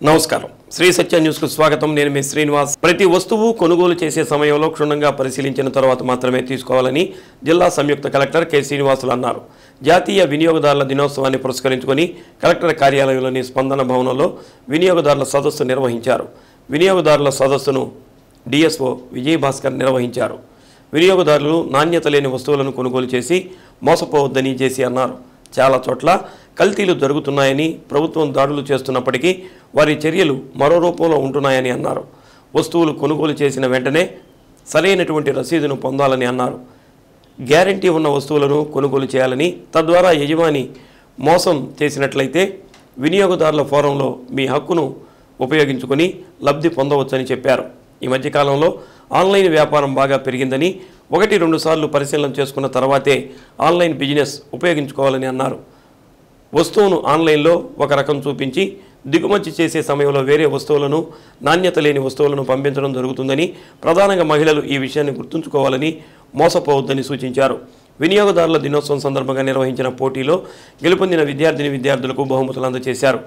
నమస్కారం శ్రీ సత్య న్యూస్ కు స్వాగతం నేను మీ శ్రీనివాస్ ప్రతి వస్తువు కొనుగోలు చేసే సమయంలో క్షుణ్ణంగా పరిశీలించిన తర్వాత మాత్రమే తీసుకోవాలని జిల్లా సంయుక్త కలెక్టర్ కె శ్రీనివాసులు అన్నారు జాతీయ వినియోగదారుల దినోత్సవాన్ని పురస్కరించుకొని కలెక్టర్ కార్యాలయంలోని స్పందన భవనంలో వినియోగదారుల సదస్సు నిర్వహించారు వినియోగదారుల సదస్సును డిఎస్ఓ విజయభాస్కర్ నిర్వహించారు వినియోగదారులు నాణ్యత లేని వస్తువులను కొనుగోలు చేసి మోసపోవద్దని జేసీ అన్నారు చాలా చోట్ల కల్తీలు జరుగుతున్నాయని ప్రభుత్వం దాడులు చేస్తున్నప్పటికీ వారి చర్యలు మరో రూపంలో ఉంటున్నాయని అన్నారు వస్తువులు కొనుగోలు చేసిన వెంటనే సరైనటువంటి రసీదును పొందాలని అన్నారు గ్యారంటీ ఉన్న వస్తువులను కొనుగోలు చేయాలని తద్వారా యజమాని మోసం చేసినట్లయితే వినియోగదారుల ఫోరంలో మీ హక్కును ఉపయోగించుకొని లబ్ధి పొందవచ్చని చెప్పారు ఈ మధ్యకాలంలో ఆన్లైన్ వ్యాపారం బాగా పెరిగిందని 1-2 సార్లు పరిశీలన చేసుకున్న తర్వాతే ఆన్లైన్ బిజినెస్ ఉపయోగించుకోవాలని అన్నారు వస్తువును ఆన్లైన్లో ఒక రకం చూపించి దిగుమతి చేసే సమయంలో వేరే వస్తువులను నాణ్యత లేని వస్తువులను పంపించడం జరుగుతుందని ప్రధానంగా మహిళలు ఈ విషయాన్ని గుర్తుంచుకోవాలని మోసపోవద్దని సూచించారు వినియోగదారుల దినోత్సవం సందర్భంగా నిర్వహించిన పోటీలో గెలుపొందిన విద్యార్థులకు బహుమతులు అందజేశారు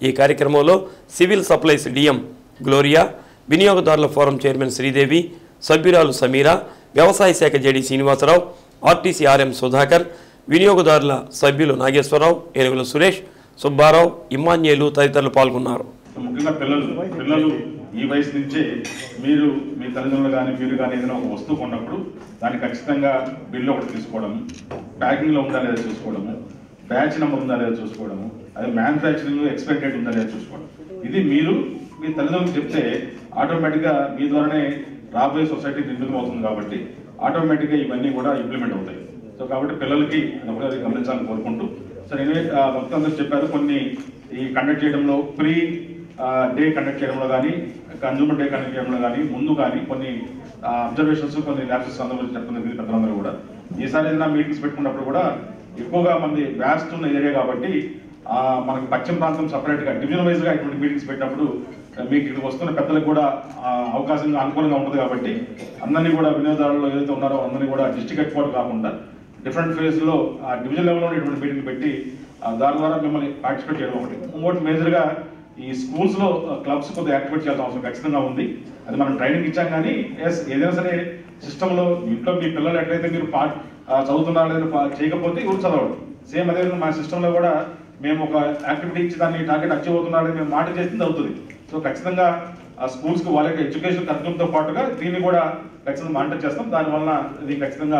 ఈ కార్యక్రమంలో సివిల్ సప్లైస్ డిఎం గ్లోరియా వినియోగదారుల ఫోరం చైర్మన్ శ్రీదేవి సభ్యురాలు సమీరా వ్యవసాయ శాఖ JD Srinivasarao RTC RM Sudhakar వినియోగదారుల సభ్యులు నాగేశ్వరరావు ఏనుగుల సురేష్ సుబ్బారావు ఇమ్మాన్యేలు తదితరులు పాల్గొన్నారు ముఖ్యంగా పిల్లలు ఈ వయసు నుంచే మీరు మీ తల్లిదండ్రులు కానీ మీరు కానీ ఏదైనా ఒక వస్తువు కొన్నప్పుడు దాన్ని ఖచ్చితంగా బిల్లు ఒకటి తీసుకోవడం ప్యాకింగ్లో ఉందా లేదా చూసుకోవడము బ్యాచ్ నెంబర్ ఉందా లేదా చూసుకోవడము అది మ్యానుఫ్యాక్చరింగ్ ఎక్స్పైరీ డేట్ ఉందా లేదా చూసుకోవడం ఇది మీరు మీ తల్లిదండ్రులకు చెప్తే ఆటోమేటిక్గా మీ ద్వారానే రాబోయే సొసైటీ నిర్మితం అవుతుంది కాబట్టి ఆటోమేటిక్గా ఇవన్నీ కూడా ఇంప్లిమెంట్ అవుతాయి సో కాబట్టి పిల్లలకి అది గమనించాలని కోరుకుంటూ సరే మొత్తం అందరూ చెప్పారు కొన్ని ఈ కండక్ట్ చేయడంలో ప్రీ డే కండక్ట్ చేయడంలో కానీ కన్జ్యూమర్ డే కండక్ట్ చేయడంలో కానీ ముందు కానీ కొన్ని అబ్జర్వేషన్స్ కొన్ని ల్యాబ్సెస్ అందరూ చెప్పడం పెద్దలందరూ కూడా ఈసారి ఏదైనా మీటింగ్స్ పెట్టుకున్నప్పుడు కూడా ఎక్కువగా మంది వ్యాస్ట్ ఉన్న ఏరియా కాబట్టి మనకి పశ్చిమ ప్రాంతం సపరేట్గా డివిజన్ వైజ్గా ఇటువంటి మీటింగ్స్ పెట్టినప్పుడు మీకు ఇక్కడికి వస్తున్న పెద్దలకు కూడా అవకాశంగా అనుకూలంగా ఉంటుంది కాబట్టి అందరినీ కూడా వినియోగదారులు ఏదైతే ఉన్నారో అందరినీ కూడా డిస్ట్రిక్ట్ హెడ్ క్వార్టర్ కాకుండా డిఫరెంట్ ఫేజ్లో డివిజన్ లెవెల్లో ఇటువంటి మీటింగ్ పెట్టి దాని ద్వారా మిమ్మల్ని పార్టిసిపేట్ చేయడం ఒకటి ఇంకోటి మేజర్గా ఈ స్కూల్స్లో క్లబ్స్ కొద్దిగా యాక్టివేట్ చేయాల్సిన అవసరం ఖచ్చితంగా ఉంది అది మనం ట్రైనింగ్ ఇచ్చాం కానీ ఏదైనా సరే సిస్టంలో ఇంట్లో మీ పిల్లలు ఎట్లయితే మీరు చదువుతున్నారో లేదా చేయకపోతే ఎవరు చదవడం సేమ్ అదేవిధంగా మా సిస్టంలో కూడా మేము ఒక యాక్టివిటీ ఇచ్చి దాన్ని టార్గెట్ అచీవ్ అవుతున్నారని మేము మాట చేసింది అవుతుంది సో ఖచ్చితంగా స్కూల్స్కి వాళ్ళ యొక్క ఎడ్యుకేషన్ కరికులంతో పాటుగా దీన్ని కూడా ఖచ్చితంగా మానిటర్ చేస్తాం దానివల్ల ఇది ఖచ్చితంగా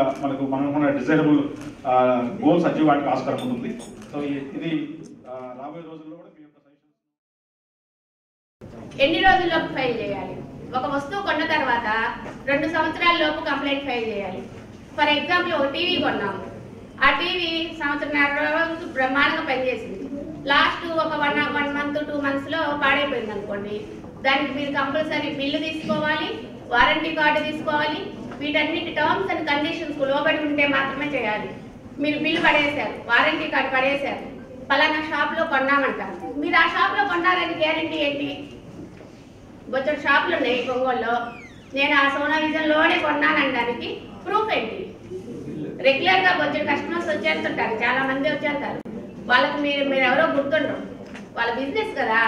మనం డిజైరబుల్ గోల్స్ అచీవ్ అవ్వడానికి ఆస్కారం ఉంటుంది సో ఇది రాబోయే రోజుల్లో కూడా మీ యొక్క ఎన్ని రోజుల్లోపు ఫైల్ చేయాలి ఒక వస్తువు కొన్న తర్వాత 2 సంవత్సరాల లోపు కంప్లైంట్ ఫైల్ చేయాలి ఫర్ ఎగ్జాంపుల్ ఒక టీవీ కొన్నాము ఆ టీవీ సంవత్సరంన్నర రోజు బ్రహ్మాండంగా పనిచేసింది లాస్ట్ ఒక 1 మంత్ 2 మంత్స్లో పాడైపోయింది అనుకోండి దానికి మీరు కంపల్సరీ బిల్లు తీసుకోవాలి వారంటీ కార్డు తీసుకోవాలి వీటన్నిటి టర్మ్స్ అండ్ కండిషన్స్ లోబడి ఉంటే మాత్రమే చేయాలి మీరు బిల్లు పడేశారు వారంటీ కార్డు పడేశారు పలానా షాప్లో కొన్నామంటారు మీరు ఆ షాప్లో కొన్నారని గ్యారంటీ ఏంటి బొచ్చడు షాపులు ఉన్నాయి ఒంగోలులో నేను ఆ సోనా విజన్లోనే కొన్నానడానికి ప్రూఫ్ ఏంటి రెగ్యులర్గా బొచ్చడు కస్టమర్స్ వచ్చేస్తుంటారు చాలా మంది వచ్చేస్తారు వాళ్ళకి మీరు ఎవరో గుర్తుండరు వాళ్ళ బిజినెస్ కదా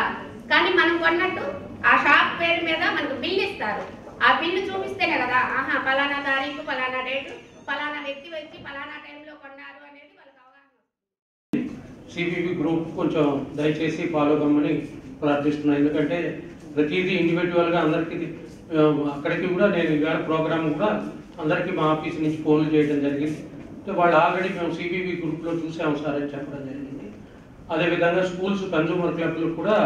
కానీ మనం కొన్నట్టు ఆ షాప్ పేరు మీద మనకు బిల్లు ఇస్తారు ఆ బిల్లు చూపిస్తేనే కదా ఆహా పలానా తారీఖు పలానా డేటు పలానా వ్యక్తి వచ్చి పలానా టైంలో కొన్నారు అనేది వాళ్ళకి అవగాహన. సిపిబి గ్రూప్ కొంచెం దయచేసి ఫాలో కమ్మని ప్రార్థిస్తున్నాను ఎందుకంటే ప్రతిదీ ఇండివిజువల్గా అందరికీ అక్కడికి కూడా నేను ఇవాళ ప్రోగ్రామ్ కూడా అందరికీ మా ఆఫీస్ నుంచి ఫోన్లు చేయడం జరిగింది వాళ్ళు ఆల్రెడీ మేము సిబిబి గ్రూప్లో చూసాము సార్ అని చెప్పడం జరిగింది అదేవిధంగా స్కూల్స్ కన్జ్యూమర్ క్లబ్లు కూడా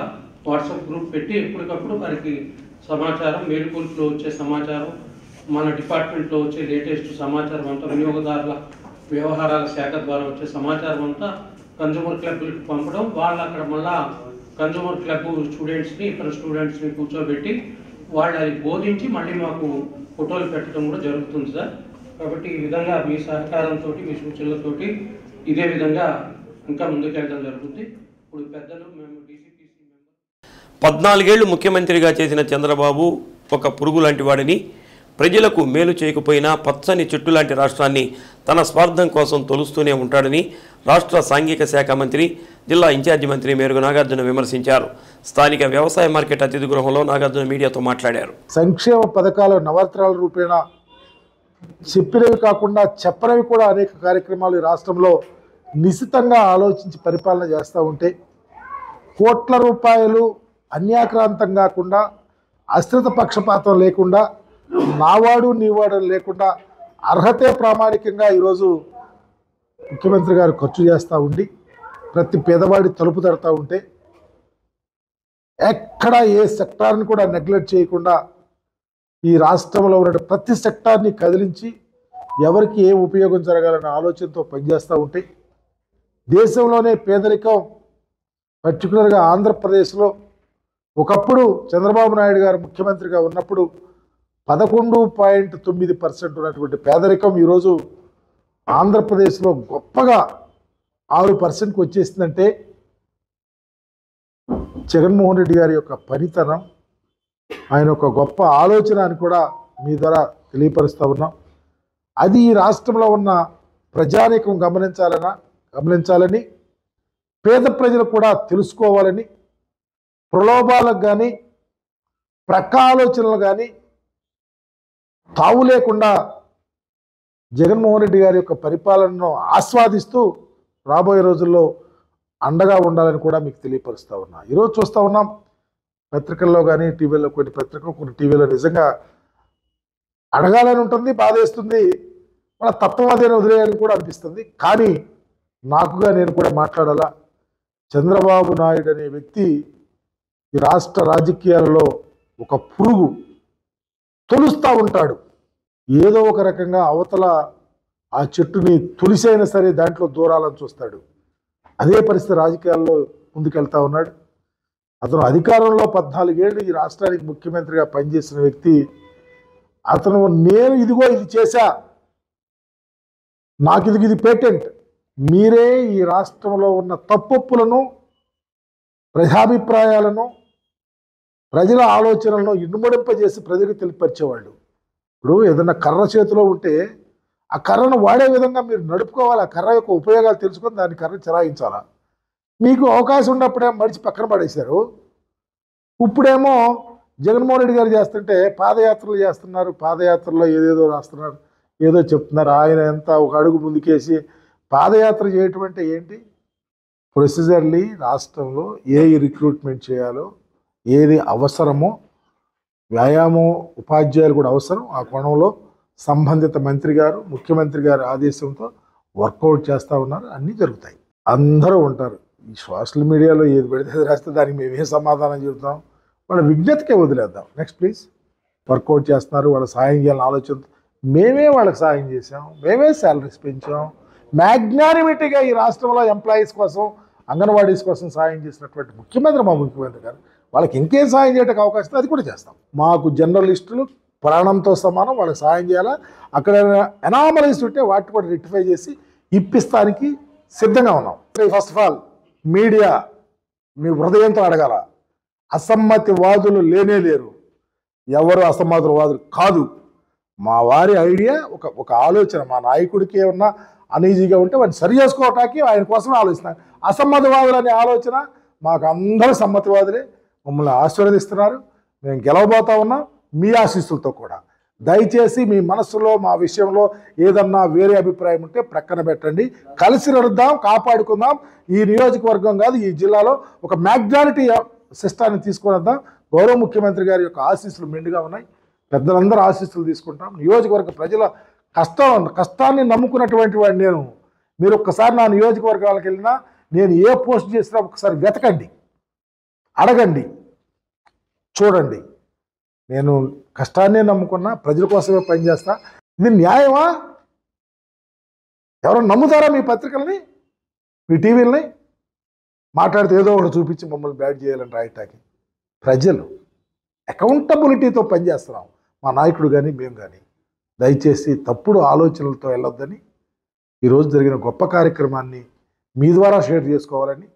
వాట్సాప్ గ్రూప్ పెట్టి ఎప్పటికప్పుడు వారికి సమాచారం మేలుకూల్స్లో వచ్చే సమాచారం మన డిపార్ట్మెంట్లో వచ్చే లేటెస్ట్ సమాచారం అంతా వినియోగదారుల వ్యవహారాల శాఖ ద్వారా వచ్చే సమాచారం అంతా కన్జ్యూమర్ క్లబ్లకు పంపడం వాళ్ళు అక్కడ మళ్ళా కన్జ్యూమర్ క్లబ్ స్టూడెంట్స్ని ఇతర స్టూడెంట్స్ని కూర్చోబెట్టి వాళ్ళు అది బోధించి మళ్ళీ మాకు ఫోటోలు పెట్టడం కూడా జరుగుతుంది సార్ కాబట్టి ఈ విధంగా మీ సహకారంతో మీ సూచనలతోటి ఇదే విధంగా ఇంకా ముందుకెళ్ళడం జరుగుతుంది ఇప్పుడు పెద్దలు మేము DCPC 14 ఏళ్లు ముఖ్యమంత్రిగా చేసిన చంద్రబాబు ఒక పురుగు లాంటి వాడిని ప్రజలకు మేలు చేయకపోయినా పచ్చని చెట్టు లాంటి రాష్ట్రాన్ని తన స్వార్థం కోసం తొలుస్తూనే ఉంటాడని రాష్ట్ర సాంఘిక శాఖ మంత్రి, జిల్లా ఇన్ఛార్జి మంత్రి మేరుగు నాగార్జున విమర్శించారు. స్థానిక వ్యవసాయ మార్కెట్ అతిథి గృహంలో నాగార్జున మీడియాతో మాట్లాడారు. సంక్షేమ పథకాలు నవరత్నాల రూపేణ చెప్పినవి కాకుండా చెప్పనివి కూడా అనేక కార్యక్రమాలు ఈ రాష్ట్రంలో నిశితంగా ఆలోచించి పరిపాలన చేస్తూ ఉంటే కోట్ల రూపాయలు అన్యాక్రాంతం కాకుండా అశ్రిత పక్షపాతం లేకుండా నావాడు నీవాడు లేకుండా అర్హతే ప్రామాణికంగా ఈరోజు ముఖ్యమంత్రి గారు ఖర్చు చేస్తూ ఉండి ప్రతి పేదవాడి తలుపు తడతా ఉంటే ఎక్కడ ఏ సెక్టార్ని కూడా నెగ్లెక్ట్ చేయకుండా ఈ రాష్ట్రంలో ఉన్న ప్రతి సెక్టార్ని కదిలించి ఎవరికి ఏ ఉపయోగం జరగాలన్న ఆలోచనతో పనిచేస్తూ ఉంటే దేశంలోనే పేదరికం పర్టికులర్గా ఆంధ్రప్రదేశ్లో ఒకప్పుడు చంద్రబాబు నాయుడు గారు ముఖ్యమంత్రిగా ఉన్నప్పుడు 11.9% ఉన్నటువంటి పేదరికం ఈరోజు ఆంధ్రప్రదేశ్లో గొప్పగా 6%కి వచ్చేసిందంటే జగన్మోహన్ రెడ్డి గారి యొక్క పనితనం, ఆయన ఒక గొప్ప ఆలోచన అని కూడా మీ ద్వారా తెలియపరుస్తూ ఉన్నాం. అది ఈ రాష్ట్రంలో ఉన్న ప్రజానీకం గమనించాలని పేద ప్రజలు కూడా తెలుసుకోవాలని ప్రలోభాలకు కానీ ప్రక్క ఆలోచనలు కానీ తావు లేకుండా జగన్మోహన్ రెడ్డి గారి యొక్క పరిపాలనను ఆస్వాదిస్తూ రాబోయే రోజుల్లో అండగా ఉండాలని కూడా మీకు తెలియపరుస్తూ ఉన్నా. ఈరోజు చూస్తూ ఉన్నాం పత్రికల్లో కానీ టీవీలో, కొన్ని పత్రికలు కొన్ని టీవీలో నిజంగా అడగాలని ఉంటుంది, బాధేస్తుంది, మన తత్వవాదేని వదిలేయాలని కూడా అనిపిస్తుంది. కానీ నాకుగా నేను కూడా మాట్లాడాలా. చంద్రబాబు నాయుడు అనే వ్యక్తి ఈ రాష్ట్ర రాజకీయాలలో ఒక పురుగు తొలుస్తూ ఉంటాడు. ఏదో ఒక రకంగా అవతల ఆ చెట్టుని తులిసైనా సరే దాంట్లో దూరాలని చూస్తాడు. అదే పరిస్థితి రాజకీయాల్లో ముందుకెళ్తా ఉన్నాడు. అతను అధికారంలో 14 ఏళ్ళు ఈ రాష్ట్రానికి ముఖ్యమంత్రిగా పనిచేసిన వ్యక్తి. అతను నేను ఇదిగో ఇది చేశా, నాకు ఇది పేటెంట్, మీరే ఈ రాష్ట్రంలో ఉన్న తప్పొప్పులను, ప్రజాభిప్రాయాలను, ప్రజల ఆలోచనలను ఇనుమడింపజేసి ప్రజలకు తెలియపరిచేవాళ్ళు. ఇప్పుడు ఏదన్నా కర్ర చేతిలో ఉంటే ఆ కర్రను వాడే విధంగా మీరు నడుపుకోవాలి. ఆ కర్ర యొక్క ఉపయోగాలు తెలుసుకొని దాన్ని కర్ర చెలాయించాలా. మీకు అవకాశం ఉన్నప్పుడే మడిచి పక్కన పడేశారు. ఇప్పుడేమో జగన్మోహన్ రెడ్డి గారు చేస్తుంటే పాదయాత్రలు చేస్తున్నారు, పాదయాత్రలో ఏదేదో రాస్తున్నారు, ఏదో చెప్తున్నారు. ఆయన ఎంత ఒక అడుగు ముందుకేసి పాదయాత్ర చేయటం అంటే ఏంటి? ప్రొసీజర్లీ రాష్ట్రంలో ఏది రిక్రూట్మెంట్ చేయాలో, ఏది అవసరమో, వ్యాయామం ఉపాధ్యాయులు కూడా అవసరం. ఆ కోణంలో సంబంధిత మంత్రి గారు, ముఖ్యమంత్రి గారి ఆదేశంతో వర్కౌట్ చేస్తూ ఉన్నారు. అన్నీ జరుగుతాయి, అందరూ ఉంటారు. ఈ సోషల్ మీడియాలో ఏది పెడితే రాస్తే దానికి మేమేం సమాధానం చెబుతాం? వాళ్ళ విజ్ఞతకే వదిలేద్దాం. Next please. వర్కౌట్ చేస్తున్నారు, వాళ్ళ సాయం చేయాలని ఆలోచన. మేమే వాళ్ళకి సాయం చేసాం, మేమే శాలరీస్ పెంచాం. మ్యాగ్నానిమిటీగా ఈ రాష్ట్రంలో ఎంప్లాయీస్ కోసం, అంగన్వాడీస్ కోసం సాయం చేసినటువంటి ముఖ్యమంత్రి మా ముఖ్యమంత్రి గారు. వాళ్ళకి ఇంకేం సాయం చేయడానికి అవకాశం అది కూడా చేస్తాం. మాకు జర్నలిస్టులు ప్రాణంతో సమానం, వాళ్ళకి సాయం చేయాలా. అక్కడ ఎనామలైజ్ ఉంటే వాటిని కూడా రెక్టిఫై చేసి ఇప్పిస్తానికి సిద్ధంగా ఉన్నాం. ఫస్ట్ ఆఫ్ ఆల్ మీడియా మీ హృదయంతో అడగాల. అసమ్మతివాదులు లేనే లేరు, ఎవరు అసమ్మతివాదులు కాదు. మా వారి ఐడియా ఒక ఆలోచన, మా నాయకుడికి ఏమన్నా అనీజీగా ఉంటే వాడిని సరి చేసుకోవటానికి ఆయన కోసమే ఆలోచిస్తున్నారు. అసమ్మతివాదులు అనే ఆలోచన మాకు అందరూ సమ్మతివాదులే. మమ్మల్ని ఆశీర్వదిస్తున్నారు, మేము గెలవబోతా ఉన్నాం మీ ఆశీస్సులతో కూడా. దయచేసి మీ మనస్సులో మా విషయంలో ఏదన్నా వేరే అభిప్రాయం ఉంటే ప్రక్కన పెట్టండి. కలిసి నడుద్దాం, కాపాడుకుందాం. ఈ నియోజకవర్గం కాదు, ఈ జిల్లాలో ఒక మ్యాగ్నానిటీ సిస్టాన్ని తీసుకొని వద్దాం. గౌరవ ముఖ్యమంత్రి గారి యొక్క ఆశీస్సులు మెండుగా ఉన్నాయి. పెద్దలందరూ ఆశీస్సులు తీసుకుంటాం. నియోజకవర్గ ప్రజల కష్టాన్ని నమ్ముకున్నటువంటి వాడిని నేను. మీరు ఒక్కసారి నా నియోజకవర్గాలకు వెళ్ళినా, నేను ఏ పోస్ట్ చేసినా ఒకసారి వెతకండి, అడగండి, చూడండి. నేను కష్టాన్నే నమ్ముకున్నా, ప్రజల కోసమే పనిచేస్తా. ఇది న్యాయమా? ఎవరు నమ్ముతారా మీ పత్రికల్ని, మీ టీవీలని? మాట్లాడితే ఏదో ఒకటి చూపించి మమ్మల్ని బ్యాడ్ చేయాలని రాయటానికి. ప్రజలు అకౌంటబిలిటీతో పనిచేస్తున్నాం, మా నాయకుడు కానీ మేము కానీ. దయచేసి తప్పుడు ఆలోచనలతో వెళ్ళొద్దని, ఈరోజు జరిగిన గొప్ప కార్యక్రమాన్ని మీ ద్వారా షేర్ చేసుకోవాలని,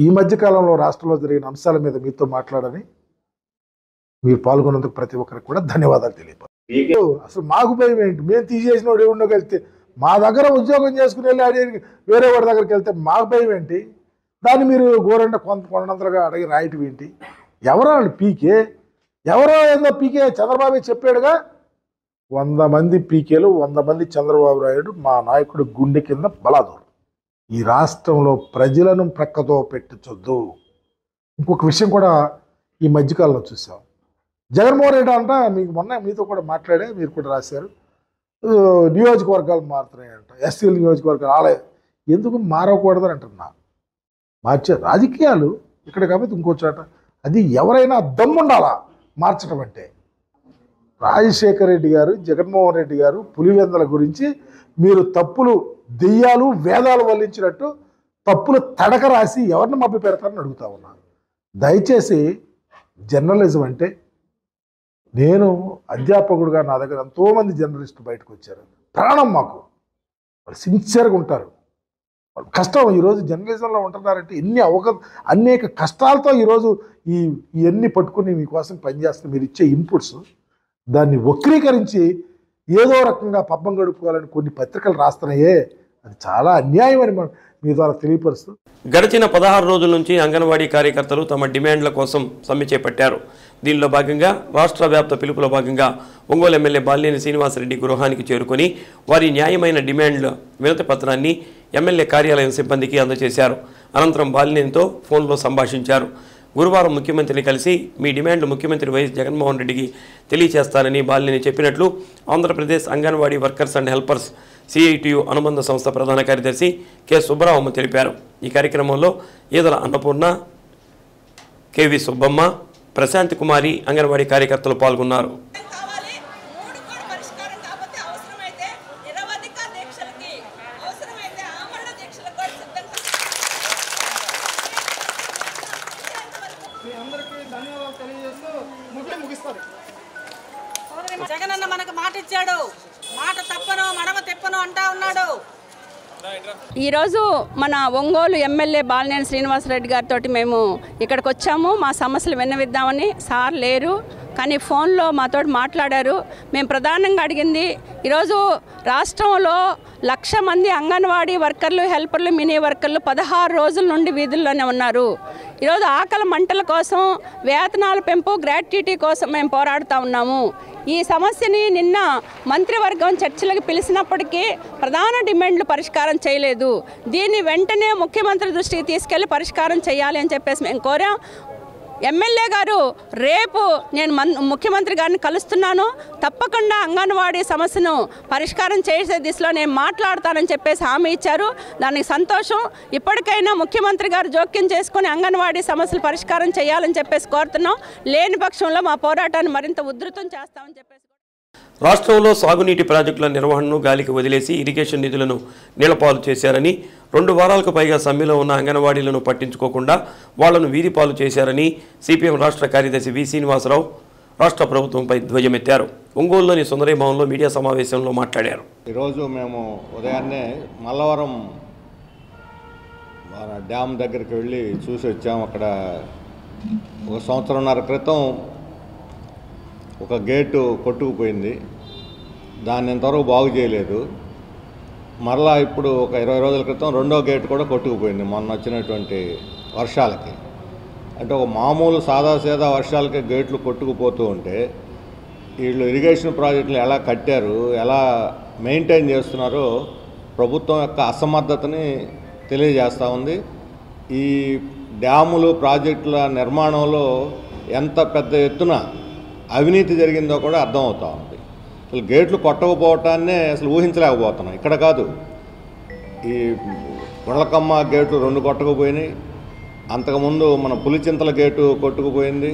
ఈ మధ్యకాలంలో రాష్ట్రంలో జరిగిన అంశాల మీద మీతో మాట్లాడని, మీరు పాల్గొన్నందుకు ప్రతి ఒక్కరికి కూడా ధన్యవాదాలు తెలియపరుస్తున్నాను. అసలు మాకు భయం ఏంటి? మేము తీసేసిన వాడు ఎవరిలోకి వెళ్తే, మా దగ్గర ఉద్యోగం చేసుకుని వెళ్ళి అడిగి వేరే వాడి దగ్గరికి వెళ్తే మాకు భయం ఏంటి? దాన్ని మీరు గోరంట కొండంతలుగా అడిగి రాయటం ఏంటి? ఎవరో వాళ్ళు పీకే, ఎవరో ఏదో పీకే చంద్రబాబు చెప్పాడుగా, 100 మంది పీకేలు, 100 మంది చంద్రబాబు నాయుడు మా నాయకుడు గుండె కింద బలాదూరు. ఈ రాష్ట్రంలో ప్రజలను ప్రక్కతో పెట్టించొద్దు. ఇంకొక విషయం కూడా ఈ మధ్యకాలంలో చూసాం. జగన్మోహన్ రెడ్డి అంట, మీకు మొన్న మీతో కూడా మాట్లాడే, మీరు కూడా రాశారు, నియోజకవర్గాలు మారుతున్నాయంట, ఎస్సీల నియోజకవర్గాలు ఆలయ ఎందుకు మారకూడదని అంటున్నా. మార్చే రాజకీయాలు ఇక్కడ కాబట్టి ఇంకో చోట, అది ఎవరైనా దమ్ముండాలా మార్చడం అంటే. రాజశేఖర రెడ్డి గారు, జగన్మోహన్ రెడ్డి గారు పులివెందుల గురించి మీరు తప్పులు దెయ్యాలు వేదాలు వల్లించినట్టు తప్పులు తడక రాసి ఎవరిని మభ్య పెడతారని అడుగుతా ఉన్నా. దయచేసి జర్నలిజం అంటే, నేను అధ్యాపకుడుగా నా దగ్గర ఎంతోమంది జర్నలిస్టులు బయటకు వచ్చారు, ప్రాణం మాకు, వాళ్ళు సిన్సియర్గా ఉంటారు, కష్టం. ఈరోజు జర్నలిజంలో ఉంటున్నారంటే అనేక కష్టాలతో ఈరోజు ఇవన్నీ పట్టుకుని మీకోసం పనిచేస్తే మీరు ఇచ్చే ఇన్పుట్స్ దాన్ని వక్రీకరించి ఏదో రకంగా పబ్బం గడుపుకోవాలని కొన్ని పత్రికలు రాస్తున్నాయే, అది చాలా అన్యాయం అని మీ ద్వారా తెలియపరుస్తూ. గడిచిన 16 రోజుల నుంచి అంగన్వాడీ కార్యకర్తలు తమ డిమాండ్ల కోసం సమ్మె చేపట్టారు. దీనిలో భాగంగా రాష్ట్ర వ్యాప్త పిలుపులో భాగంగా ఒంగోలు ఎమ్మెల్యే బాలినేని శ్రీనివాసరెడ్డి గృహానికి చేరుకొని వారి న్యాయమైన డిమాండ్ల వినతి పత్రాన్ని ఎమ్మెల్యే కార్యాలయం సిబ్బందికి అందజేశారు. అనంతరం బాలినేనితో ఫోన్లో సంభాషించారు. గురువారం ముఖ్యమంత్రిని కలిసి మీ డిమాండ్లు ముఖ్యమంత్రి వైఎస్ జగన్మోహన్ రెడ్డికి తెలియజేస్తానని బాలినేని చెప్పినట్లు Andhra Pradesh anganwadi workers and helpers CITU అనుబంధ సంస్థ ప్రధాన కార్యదర్శి కె సుబ్బరామమ్మ తెలిపారు. ఈ కార్యక్రమంలో ఈదల అన్నపూర్ణ, కెవి సుబ్బమ్మ, ప్రశాంత్ కుమారి అంగన్వాడీ కార్యకర్తలు పాల్గొన్నారు. జగనన్న మనకు మాట ఇచ్చాడు, మాట తప్పను మడమ తెప్పను అంటా ఉన్నాడు. ఈరోజు మన ఒంగోలు ఎమ్మెల్యే బాలినేని శ్రీనివాసరెడ్డి గారితో మేము ఇక్కడికి వచ్చాము. మా సమస్యలు విన్నవిద్దామని. సార్ లేరు కానీ ఫోన్లో మాతో మాట్లాడారు. మేము ప్రధానంగా అడిగింది, ఈరోజు రాష్ట్రంలో 1,00,000 మంది అంగన్వాడీ వర్కర్లు, హెల్పర్లు, మినీ వర్కర్లు 16 రోజుల నుండి వీధుల్లోనే ఉన్నారు. ఈరోజు ఆకలి మంటల కోసం, వేతనాల పెంపు, గ్రాట్యుటీ కోసం మేము పోరాడుతూ ఉన్నాము. ఈ సమస్యని నిన్న మంత్రివర్గం చర్చలకు పిలిచినప్పటికీ ప్రధాన డిమాండ్లు పరిష్కారం చేయలేదు. దీన్ని వెంటనే ముఖ్యమంత్రి దృష్టికి తీసుకెళ్లి పరిష్కారం చేయాలి అని చెప్పేసి మేము కోరాం. ఎమ్మెల్యే గారు రేపు నేను ముఖ్యమంత్రి గారిని కలుస్తున్నాను, తప్పకుండా అంగన్వాడీ సమస్యను పరిష్కారం చేసే దిశలో నేను మాట్లాడతానని చెప్పేసి హామీ ఇచ్చారు. దానికి సంతోషం. ఇప్పటికైనా ముఖ్యమంత్రి గారు జోక్యం చేసుకుని అంగన్వాడీ సమస్యలు పరిష్కారం చేయాలని చెప్పేసి కోరుతున్నాం. లేని పక్షంలో మా పోరాటాన్ని మరింత ఉధృతం చేస్తామని చెప్పేసి. రాష్ట్రంలో సాగునీటి ప్రాజెక్టుల నిర్వహణను గాలికి వదిలేసి ఇరిగేషన్ నిధులను నీళ్లపాలు చేశారని, 2 వారాలకు పైగా సమ్మెలో ఉన్న అంగన్వాడీలను పట్టించుకోకుండా వాళ్లను వీధిపాలు చేశారని సిపిఎం రాష్ట్ర కార్యదర్శి వి శ్రీనివాసరావు రాష్ట్ర ప్రభుత్వంపై ధ్వజమెత్తారు. ఒంగోలులోని సుందరయ్య భవన్లో మీడియా సమావేశంలో మాట్లాడారు. ఈరోజు మేము ఉదయాన్నే మల్లవరం డ్యామ్ దగ్గరికి వెళ్ళి చూసి వచ్చాము. అక్కడ 1 సంవత్సరంన్నర క్రితం ఒక గేటు కొట్టుకుపోయింది, దాన్ని ఇంతవరకు బాగు చేయలేదు. మరలా ఇప్పుడు ఒక 20 రోజుల క్రితం 2వ గేటు కూడా కొట్టుకుపోయింది మొన్న వచ్చినటువంటి వర్షాలకి. అంటే ఒక మామూలు సాదాసీదా వర్షాలకి గేట్లు కొట్టుకుపోతూ ఉంటే వీళ్ళు ఇరిగేషన్ ప్రాజెక్టులు ఎలా కట్టారు, ఎలా మెయింటైన్ చేస్తున్నారో ప్రభుత్వం యొక్క అసమర్థతని తెలియజేస్తూ ఉంది. ఈ డ్యాములు ప్రాజెక్టుల నిర్మాణంలో ఎంత పెద్ద ఎత్తున అవినీతి జరిగిందో కూడా అర్థమవుతూ ఉంది. అసలు గేట్లు కొట్టకపోవటాన్నే అసలు ఊహించలేకపోతున్నాం. ఇక్కడ కాదు, ఈ గుండ్లకమ్మ గేట్లు 2 కొట్టకపోయినాయి, అంతకుముందు మన పులిచింతల గేటు కొట్టుకుపోయింది.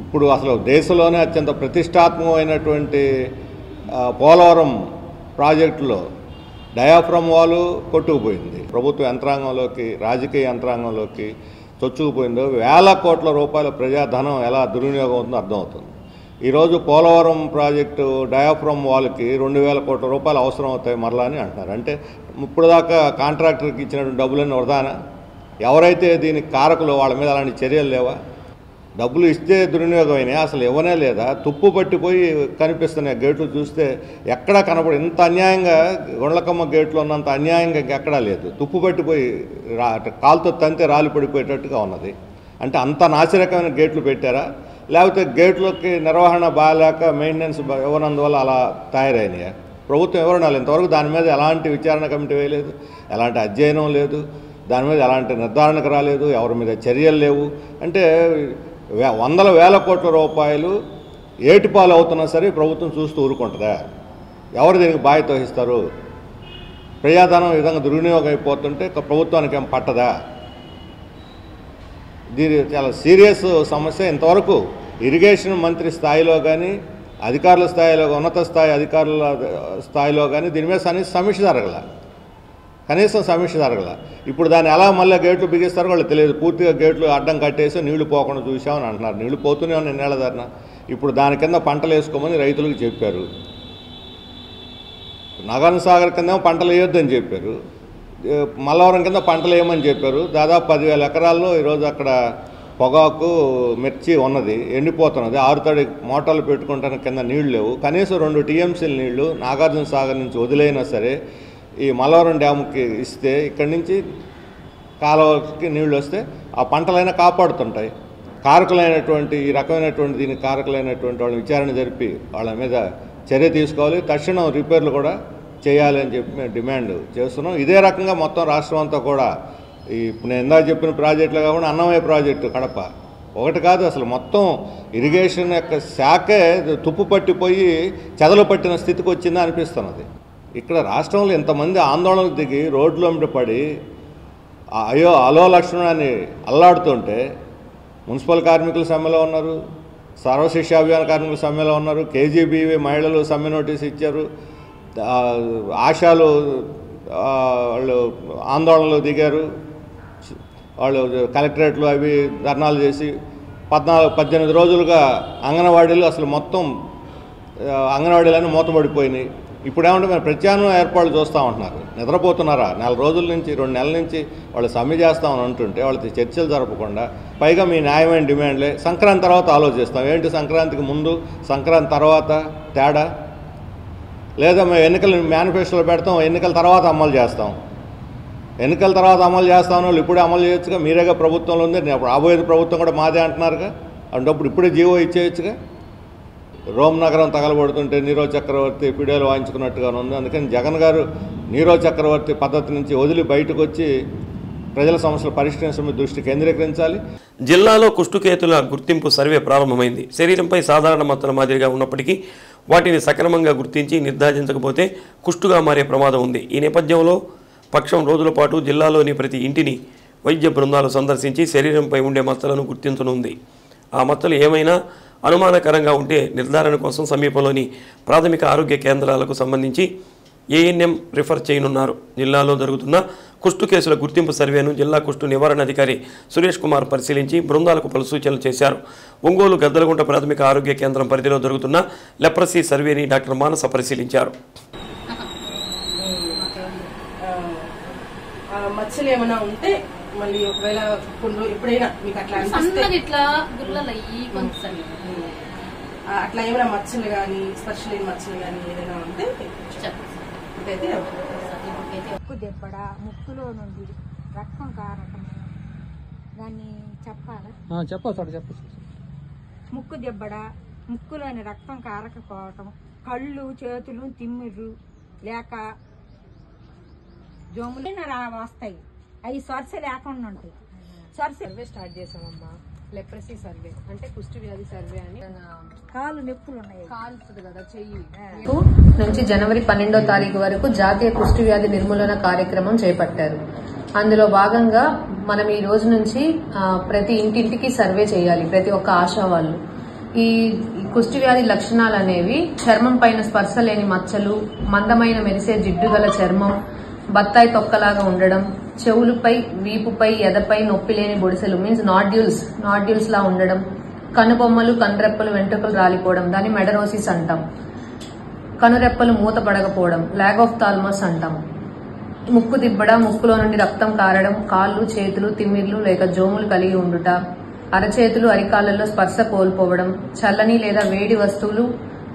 ఇప్పుడు అసలు దేశంలోనే అత్యంత ప్రతిష్టాత్మకమైనటువంటి పోలవరం ప్రాజెక్టులో డయాఫ్రమ్ వాల్ కొట్టుకుపోయింది. ప్రభుత్వ యంత్రాంగంలోకి, రాజకీయ యంత్రాంగంలోకి చొచ్చుకుపోయిందో 1,000 కోట్ల రూపాయల ప్రజాధనం ఎలా దుర్వినియోగం అవుతుందో అర్థమవుతుంది. ఈరోజు పోలవరం ప్రాజెక్టు డయాఫ్రమ్ వాల్కి 2,000 కోట్ల రూపాయలు అవసరం అవుతాయి మరలా అని అంటున్నారు. అంటే ఇప్పుడు దాకా కాంట్రాక్టర్కి ఇచ్చినటువంటి డబ్బులన్నీ వృధానా? ఎవరైతే దీనికి కారకులు వాళ్ళ మీద అలాంటి చర్యలు లేవా? డబ్బులు ఇస్తే దుర్వినియోగమైనాయి, అసలు ఇవ్వనే లేదా? తుప్పు పట్టిపోయి కనిపిస్తున్నాయి గేట్లు చూస్తే. ఎక్కడా కనపడి ఇంత అన్యాయంగా గుండ్లకమ్మ గేట్లు ఉన్నంత అన్యాయంగా ఎక్కడా లేదు. తుప్పు పట్టిపోయి కాలుతో తంతే రాలి పడిపోయేటట్టుగా ఉన్నది. అంటే అంత నాసిరకమైన గేట్లు పెట్టారా, లేకపోతే గేట్లకి నిర్వహణ బాగాలేక మెయింటెనెన్స్ ఇవ్వనందువల్ల అలా తయారైనాయా? ప్రభుత్వం వివరణాలు ఇంతవరకు దాని మీద ఎలాంటి విచారణ కమిటీ వేయలేదు, ఎలాంటి అధ్యయనం లేదు, దాని మీద ఎలాంటి నిర్ధారణకు రాలేదు, ఎవరి మీద చర్యలు లేవు. అంటే వందల వేల కోట్ల రూపాయలు ఏటిపాలు అవుతున్నా సరే ప్రభుత్వం చూస్తూ ఊరుకుంటుందా? ఎవరు దీనికి బాధ్యత వహిస్తారు? ప్రజాధనం ఈ విధంగా దుర్వినియోగం అయిపోతుంటే ప్రభుత్వానికి ఏం పట్టదా? దీని చాలా సీరియస్ సమస్య. ఇంతవరకు ఇరిగేషన్ మంత్రి స్థాయిలో కానీ, అధికారుల స్థాయిలో, ఉన్నత స్థాయి అధికారుల స్థాయిలో కానీ దీని మీద సమీక్ష జరగల. ఇప్పుడు దాన్ని ఎలా మళ్ళీ గేట్లు బిగిస్తారో వాళ్ళు తెలియదు. పూర్తిగా గేట్లు అడ్డం కట్టేసి నీళ్లు పోకుండా చూసామని అంటున్నారు. నీళ్లు పోతూనే ఉన్నాయి నేల ధరన. ఇప్పుడు దాని కింద పంటలు వేసుకోమని రైతులకు చెప్పారు. నాగార్జున సాగర్ కింద పంటలు వేయొద్దని చెప్పారు, మల్లవరం కింద పంటలు వేయమని చెప్పారు. దాదాపు 10,000 ఎకరాల్లో ఈరోజు అక్కడ పొగాకు, మిర్చి ఉన్నది, ఎండిపోతున్నది. 6 తడి మోటార్లు పెట్టుకుంటానికి కింద నీళ్లు లేవు. కనీసం 2 TMCల నీళ్లు నాగార్జున సాగర్ నుంచి వదిలైనా సరే ఈ మల్లవరం డ్యాముకి ఇస్తే ఇక్కడి నుంచి కాలువకి నీళ్లు వస్తే ఆ పంటలైనా కాపాడుతుంటాయి. కారకులైనటువంటి ఈ రకమైనటువంటి దీనికి కారకులైనటువంటి వాళ్ళని విచారణ జరిపి వాళ్ళ మీద చర్య తీసుకోవాలి. తక్షణం రిపేర్లు కూడా చేయాలి అని చెప్పి మేము డిమాండ్ చేస్తున్నాం. ఇదే రకంగా మొత్తం రాష్ట్రం అంతా కూడా ఇప్పుడు నేను ఇందాక చెప్పిన ప్రాజెక్టులు కాకుండా అన్నమయ్య ప్రాజెక్టు కడప ఒకటి కాదు, అసలు మొత్తం ఇరిగేషన్ యొక్క శాఖే తుప్పు పట్టిపోయి చెదలు పట్టిన స్థితికి వచ్చిందా అనిపిస్తున్నది. ఇక్కడ రాష్ట్రంలో ఇంతమంది ఆందోళనకు దిగి రోడ్లు వెంబడి పడి అయ్యో అలో లక్ష్మణాన్ని అల్లాడుతుంటే మున్సిపల్ కార్మికుల సమ్మెలో ఉన్నారు, సర్వశిక్ష అభియాన కార్మికుల సమ్మెలో ఉన్నారు, KGBV మహిళలు సమ్మె నోటీసు ఇచ్చారు, ఆశాలు వాళ్ళు ఆందోళనలు దిగారు, వాళ్ళు కలెక్టరేట్లు అవి ధర్నాలు చేసి 14-18 రోజులుగా అంగన్వాడీలు అసలు మొత్తం అంగన్వాడీలన్నీ మూతపడిపోయినాయి. ఇప్పుడేమంటే మేము ప్రత్యామ్నాయ ఏర్పాట్లు చూస్తూ ఉంటున్నారు. నిద్రపోతున్నారా? 4 రోజుల నుంచి 2 నెలల నుంచి వాళ్ళు సమ్మె చేస్తామని అంటుంటే వాళ్ళతో చర్చలు జరపకుండా పైగా మీ న్యాయమైన డిమాండ్లే సంక్రాంతి తర్వాత ఆలోచిస్తాం. ఏంటి సంక్రాంతికి ముందు సంక్రాంతి తర్వాత తేడా? లేదా మేము ఎన్నికలు మేనిఫెస్టోలో పెడతాం, ఎన్నికల తర్వాత అమలు చేస్తాం. ఎన్నికల తర్వాత అమలు చేస్తామని వాళ్ళు ఇప్పుడే అమలు చేయొచ్చుగా. మీరేగా ప్రభుత్వంలో ఉంది, రాబోయేది ప్రభుత్వం కూడా మాదే అంటున్నారుగా. అంటే ఇప్పుడే జీవో ఇచ్చేయచ్చుగా. రోమ్ నగరం తగలబడుతుంటే నీరో చక్రవర్తి పిడియోలు వాయించుకున్నట్టుగా ఉంది. అందుకని జగన్ గారు నీరో చక్రవర్తి పద్ధతి నుంచి వదిలి బయటకు వచ్చి ప్రజల సమస్యలు పరిష్కరించడం దృష్టి కేంద్రీకరించాలి. జిల్లాలో కుష్టుకేతుల గుర్తింపు సర్వే ప్రారంభమైంది. శరీరంపై సాధారణ మచ్చల మాదిరిగా ఉన్నప్పటికీ వాటిని సక్రమంగా గుర్తించి నిర్ధారించకపోతే కుష్టుగా మారే ప్రమాదం ఉంది. ఈ నేపథ్యంలో పక్షం రోజుల పాటు జిల్లాలోని ప్రతి ఇంటిని వైద్య బృందాలు సందర్శించి శరీరంపై ఉండే మచ్చలను గుర్తించనుంది. ఆ మచ్చలు ఏమైనా అనుమానకరంగా ఉంటే నిర్ధారణ కోసం సమీపంలోని ప్రాథమిక ఆరోగ్య కేంద్రాలకు సంబంధించి ANM రిఫర్ చేయనున్నారు. జిల్లాలో జరుగుతున్న కుష్టు కేసుల గుర్తింపు సర్వేను జిల్లా కుష్టు నివారణ అధికారి సురేష్ కుమార్ పరిశీలించి బృందాలకు పలు సూచనలు చేశారు. ఒంగోలు గద్దలగుంట ప్రాథమిక ఆరోగ్య కేంద్రం పరిధిలో జరుగుతున్న లెప్రసీ సర్వేని డాక్టర్ మానస పరిశీలించారు. మచ్చలు ఏమైనా ఉంటే మళ్ళీ ఒకవేళ ఎప్పుడైనా మీకు అట్లా అట్లా ఏమైనా మచ్చలు కానీ స్పర్శ లేని మచ్చలు కానీ ఏదైనా ఉంటే ముక్కు దెబ్బడ, ముక్కులో నుండి రక్తం కారటం, దాన్ని చెప్పాలా? చెప్పచ్చు. ముక్కు దెబ్బడ, ముక్కులోని రక్తం కారకపోవటం, కళ్ళు చేతులు తిమ్మిర్రు లేక జోములు వస్తాయి, అవి స్వర్శ లేకుండా ఉంటాయి. సర్వే స్టార్ట్ చేసామమ్మా. లెప్రసీ సర్వే అంటే కుష్టి వ్యాధి సర్వే అని. కాళ్ళు నొప్పులు ఉన్నాయి, కాలుతుంది కదా చెయ్యి నుంచి జనవరి 12వ తారీఖు వరకు జాతీయ కుష్టి వ్యాధి నిర్మూలన కార్యక్రమం చేపట్టారు. అందులో భాగంగా మనం ఈ రోజు నుంచి ప్రతి ఇంటింటికి సర్వే చేయాలి, ప్రతి ఒక్క ఆశా వాళ్ళు. ఈ కుష్టి వ్యాధి లక్షణాలు అనేవి చర్మం పైన స్పర్శ లేని మచ్చలు, మందమైన మెరిసే జిడ్డు గల చర్మం, బత్తాయి తొక్కలాగా ఉండడం, చెవులపై, వీపుపై, ఎదపై నొప్పి లేని బొడిసెలు మీన్స్ నాడ్యూల్స్ లా ఉండడం, కనుబొమ్మలు, కనురెప్పలు, వెంట్రుకలు రాలిపోవడం, దాన్ని మెడరోసిస్ అంటాం. కనురెప్పలు మూత పడకపోవడం లాగ్ ఆఫ్ థాల్మస్ అంటాం. ముక్కు దిబ్బడ, ముక్కులో నుండి రక్తం కారడం, కాళ్ళు చేతులు తిమ్మిర్లు లేక జోములు కలిగి ఉండుట, అరచేతులు అరికాళ్లలో స్పర్శ కోల్పోవడం, చల్లని లేదా వేడి వస్తువులు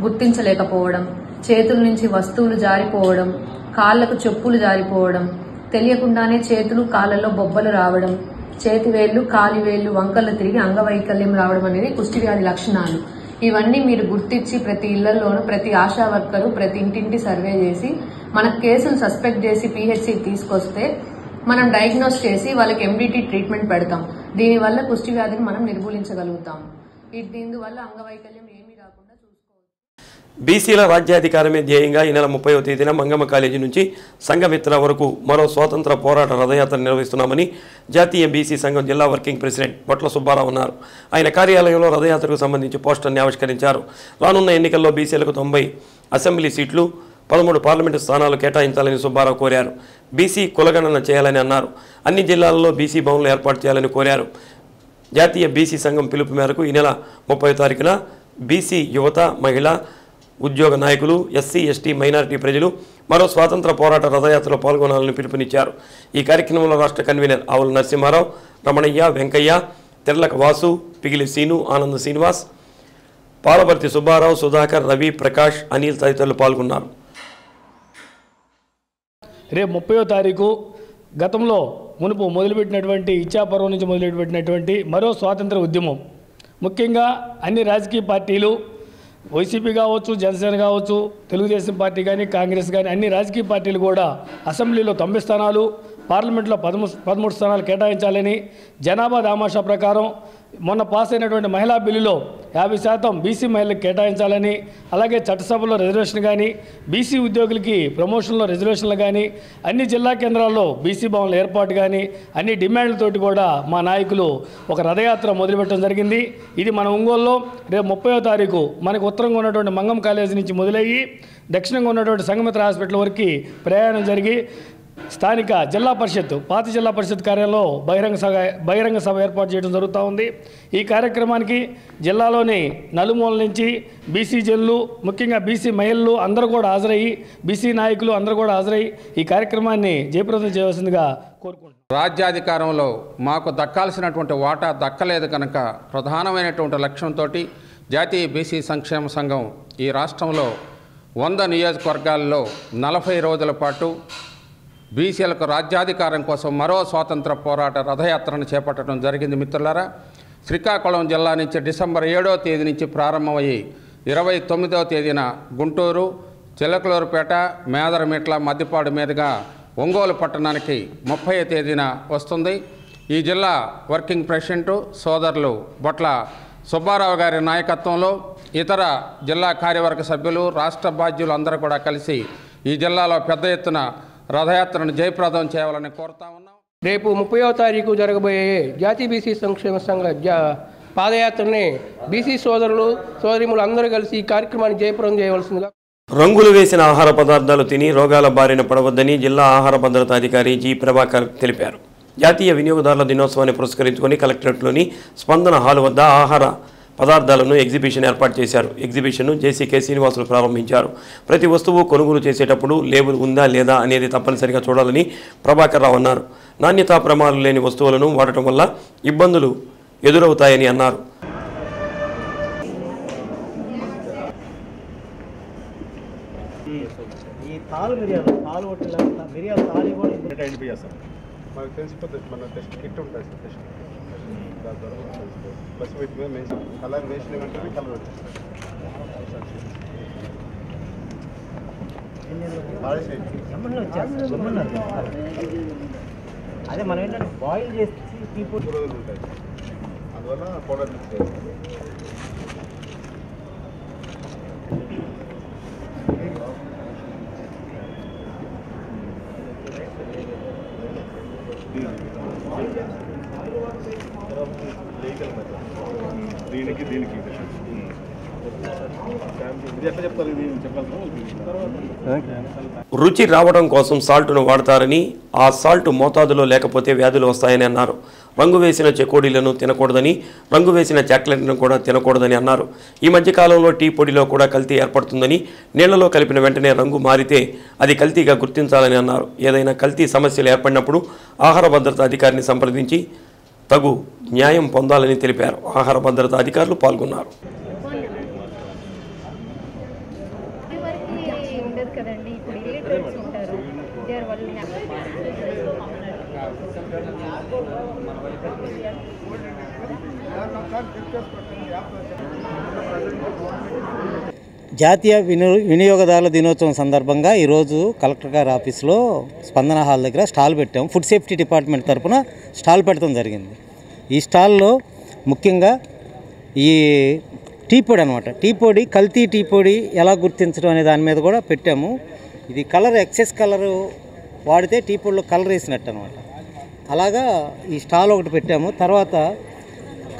గుర్తించలేకపోవడం, చేతుల నుంచి వస్తువులు జారిపోవడం, కాళ్లకు చెప్పులు జారిపోవడం, తెలియకుండానే చేతులు కాళ్లలో బొబ్బలు రావడం, చేతివేళ్లు కాలివేళ్లు వంకర్లు తిరిగి అంగవైకల్యం రావడం అనేది కుష్ఠవ్యాధి లక్షణాలు. ఇవన్నీ మీరు గుర్తించి ప్రతి ఇళ్లలోనూ ప్రతి ఆశా వర్కరు ప్రతి ఇంటింటి సర్వే చేసి మన కేసులు సస్పెక్ట్ చేసి పిహెచ్సి తీసుకొస్తే మనం డయాగ్నోస్ చేసి వాళ్ళకి ఎండిటి ట్రీట్మెంట్ పెడతాం. దీనివల్ల కుష్ఠవ్యాధిని మనం నిర్మూలించగలుగుతాం. దీనివల్ల అంగవైకల్యం ఏమీ రాకుండా చూసుకోవచ్చు. బీసీల రాజ్యాధికారమే ధ్యేయంగా ఈ నెల 30వ తేదీన మంగమ్మ కాలేజీ నుంచి సంఘమిత్ర వరకు మరో స్వాతంత్ర పోరాట రథయాత్ర నిర్వహిస్తున్నామని జాతీయ బీసీ సంఘం జిల్లా వర్కింగ్ ప్రెసిడెంట్ బొట్ల సుబ్బారావు అన్నారు. ఆయన కార్యాలయంలో రథయాత్రకు సంబంధించి పోస్టర్ని ఆవిష్కరించారు. రానున్న ఎన్నికల్లో బీసీలకు 90 అసెంబ్లీ సీట్లు 13 పార్లమెంటు స్థానాలు కేటాయించాలని సుబ్బారావు కోరారు. బీసీ కులగణన చేయాలని అన్నారు. అన్ని జిల్లాల్లో బీసీ భవన్లు ఏర్పాటు చేయాలని కోరారు. జాతీయ బీసీ సంఘం పిలుపు మేరకు ఈ నెల 30వ తారీఖున బీసీ యువత, మహిళా, ఉద్యోగ నాయకులు, ఎస్సీ, ఎస్టీ, మైనారిటీ ప్రజలు మరో స్వాతంత్ర పోరాట రథయాత్రలో పాల్గొనాలని పిలుపునిచ్చారు. ఈ కార్యక్రమంలో రాష్ట్ర కన్వీనర్ ఆవుల నరసింహారావు, రమణయ్య, వెంకయ్య, తెర్లక వాసు, పిగిలి సీను, ఆనంద్ శ్రీనివాస్, పాలపర్తి సుబ్బారావు, సుధాకర్, రవి, ప్రకాష్, అనిల్ తదితరులు పాల్గొన్నారు. రేపు 30వ తారీఖు గతంలో మునుపు మొదలుపెట్టినటువంటి ఇచ్చాపురం నుంచి మొదలుపెట్టినటువంటి మరో స్వాతంత్ర ఉద్యమం, ముఖ్యంగా అన్ని రాజకీయ పార్టీలు, వైసీపీ కావచ్చు, జనసేన కావచ్చు, తెలుగుదేశం పార్టీ కానీ, కాంగ్రెస్ కానీ, అన్ని రాజకీయ పార్టీలు కూడా అసెంబ్లీలో 90 స్థానాలు, పార్లమెంట్లో 13 స్థానాలు కేటాయించాలని, జనాభా దామాషా ప్రకారం మొన్న పాస్ అయినటువంటి మహిళా బిల్లులో 50% బీసీ మహిళలకు కేటాయించాలని, అలాగే చట్టసభలో రిజర్వేషన్ కానీ, బీసీ ఉద్యోగులకి ప్రమోషన్లో రిజర్వేషన్లు కానీ, అన్ని జిల్లా కేంద్రాల్లో బీసీ భవన్ల ఏర్పాటు కానీ, అన్ని డిమాండ్లతోటి కూడా మా నాయకులు ఒక రథయాత్ర మొదలుపెట్టడం జరిగింది. ఇది మన ఒంగోలులో రేపు 30వ తారీఖు మనకు ఉత్తరంగా ఉన్నటువంటి మంగం కాలేజీ నుంచి మొదలయ్యి దక్షిణంగా ఉన్నటువంటి సంఘమిత్ర హాస్పిటల్ వరకు ప్రయాణం జరిగి స్థానిక జిల్లా పరిషత్, పాత జిల్లా పరిషత్ కార్యాలయంలో బహిరంగ సభ ఏర్పాటు చేయడం జరుగుతూ ఉంది. ఈ కార్యక్రమానికి జిల్లాలోని నలుమూల నుంచి బీసీ జనులు, ముఖ్యంగా బీసీ మహిళలు అందరూ కూడా హాజరయ్యి, బీసీ నాయకులు అందరూ కూడా హాజరయ్యి ఈ కార్యక్రమాన్ని జయప్రదం చేయవలసిందిగా కోరుకుంటున్నాను. రాజ్యాధికారంలో మాకు దక్కాల్సినటువంటి వాటా దక్కలేదు కనుక ప్రధానమైనటువంటి లక్ష్యంతో జాతీయ బీసీ సంక్షేమ సంఘం ఈ రాష్ట్రంలో 100 నియోజకవర్గాల్లో 40 రోజుల పాటు బీసీలకు రాజ్యాధికారం కోసం మరో స్వాతంత్ర పోరాట రథయాత్రను చేపట్టడం జరిగింది. మిత్రులారా, శ్రీకాకుళం జిల్లా నుంచి డిసెంబర్ 7వ తేదీ నుంచి ప్రారంభమయ్యి 29వ తేదీన గుంటూరు, చిలకలూరుపేట, మేదరమిట్ల, మద్దిపాడు మీదుగా ఒంగోలు పట్టణానికి 30వ తేదీన వస్తుంది. ఈ జిల్లా వర్కింగ్ ప్రెసిడెంట్ సోదరులు బొట్ల సుబ్బారావు గారి నాయకత్వంలో ఇతర జిల్లా కార్యవర్గ సభ్యులు, రాష్ట్ర బాధ్యులు అందరూ కూడా కలిసి ఈ జిల్లాలో పెద్ద ఎత్తున రథయాత్రను జయప్రదం చేయాలని కోరుతా ఉన్నాం. రేపు 30వ తారీఖు జరగబోయే జాతీయ బీసీ సంక్షేమ సంఘ పాదయాత్రని బీసీ సోదరులు, సోదరిములు అందరూ కలిసి ఈ కార్యక్రమాన్ని జయప్రదం చేయవలసిందిగా. రంగులు వేసిన ఆహార పదార్థాలు తిని రోగాల బారిన పడవద్దని జిల్లా ఆహార భద్రతా అధికారి జి ప్రభాకర్ తెలిపారు. జాతీయ వినియోగదారుల దినోత్సవాన్ని పురస్కరించుకొని కలెక్టరేట్లోని స్పందన హాల్ వద్ద ఆహార పదార్థాలను ఎగ్జిబిషన్ ఏర్పాటు చేశారు. ఎగ్జిబిషన్ను జేసీ కె శ్రీనివాసులు ప్రారంభించారు. ప్రతి వస్తువు కొనుగోలు చేసేటప్పుడు లేబుల్ ఉందా లేదా అనేది తప్పనిసరిగా చూడాలని ప్రభాకర్ రావు అన్నారు. నాణ్యతా ప్రమాణాలు లేని వస్తువులను వాడటం వల్ల ఇబ్బందులు ఎదురవుతాయని అన్నారు. మనకు తెలిసిపోతుంది, మన టెస్ట్ కిట్ ఉంటుంది సార్, టెస్ట్ దాని ద్వారా బస్ వీటి మీద మెన్షన్ కలర్ వేసిన వెంటనే కలర్ వచ్చేస్తుంది. అదే మనం ఏంటంటే బాయిల్ చేసి పీపుల్ రోజులు ఉంటాయి, అందువల్ల పౌడర్ మిక్స్ చేయాలి. దీనికి దీనికి రుచి రావడం కోసం సాల్ట్ను వాడతారని, ఆ సాల్ట్ మోతాదులో లేకపోతే వ్యాధులు వస్తాయని అన్నారు. రంగు వేసిన చెకోడీలను తినకూడదని, రంగు వేసిన చాక్లెట్లను కూడా తినకూడదని అన్నారు. ఈ మధ్యకాలంలో టీ పొడిలో కూడా కల్తీ ఏర్పడుతుందని, నీళ్లలో కలిపిన వెంటనే రంగు మారితే అది కల్తీగా గుర్తించాలని అన్నారు. ఏదైనా కల్తీ సమస్యలు ఏర్పడినప్పుడు ఆహార భద్రతా అధికారిని సంప్రదించి తగు న్యాయం పొందాలని తెలిపారు. ఆహార భద్రతా అధికారులు పాల్గొన్నారు. జాతీయ వినియోగదారుల దినోత్సవం సందర్భంగా ఈరోజు కలెక్టర్ గారి ఆఫీస్లో స్పందన హాల్ దగ్గర స్టాల్ పెట్టాము. ఫుడ్ సేఫ్టీ డిపార్ట్మెంట్ తరఫున స్టాల్ పెట్టడం జరిగింది. ఈ స్టాల్లో ముఖ్యంగా ఈ టీ పొడి అనమాట, టీ పొడి, కల్తీ టీ పొడి ఎలా గుర్తించడం అనే దాని మీద కూడా పెట్టాము. ఇది కలర్ ఎక్సెస్ కలరు వాడితే టీ పొడిలో కలర్ వేసినట్టు అనమాట. అలాగా ఈ స్టాల్ ఒకటి పెట్టాము. తర్వాత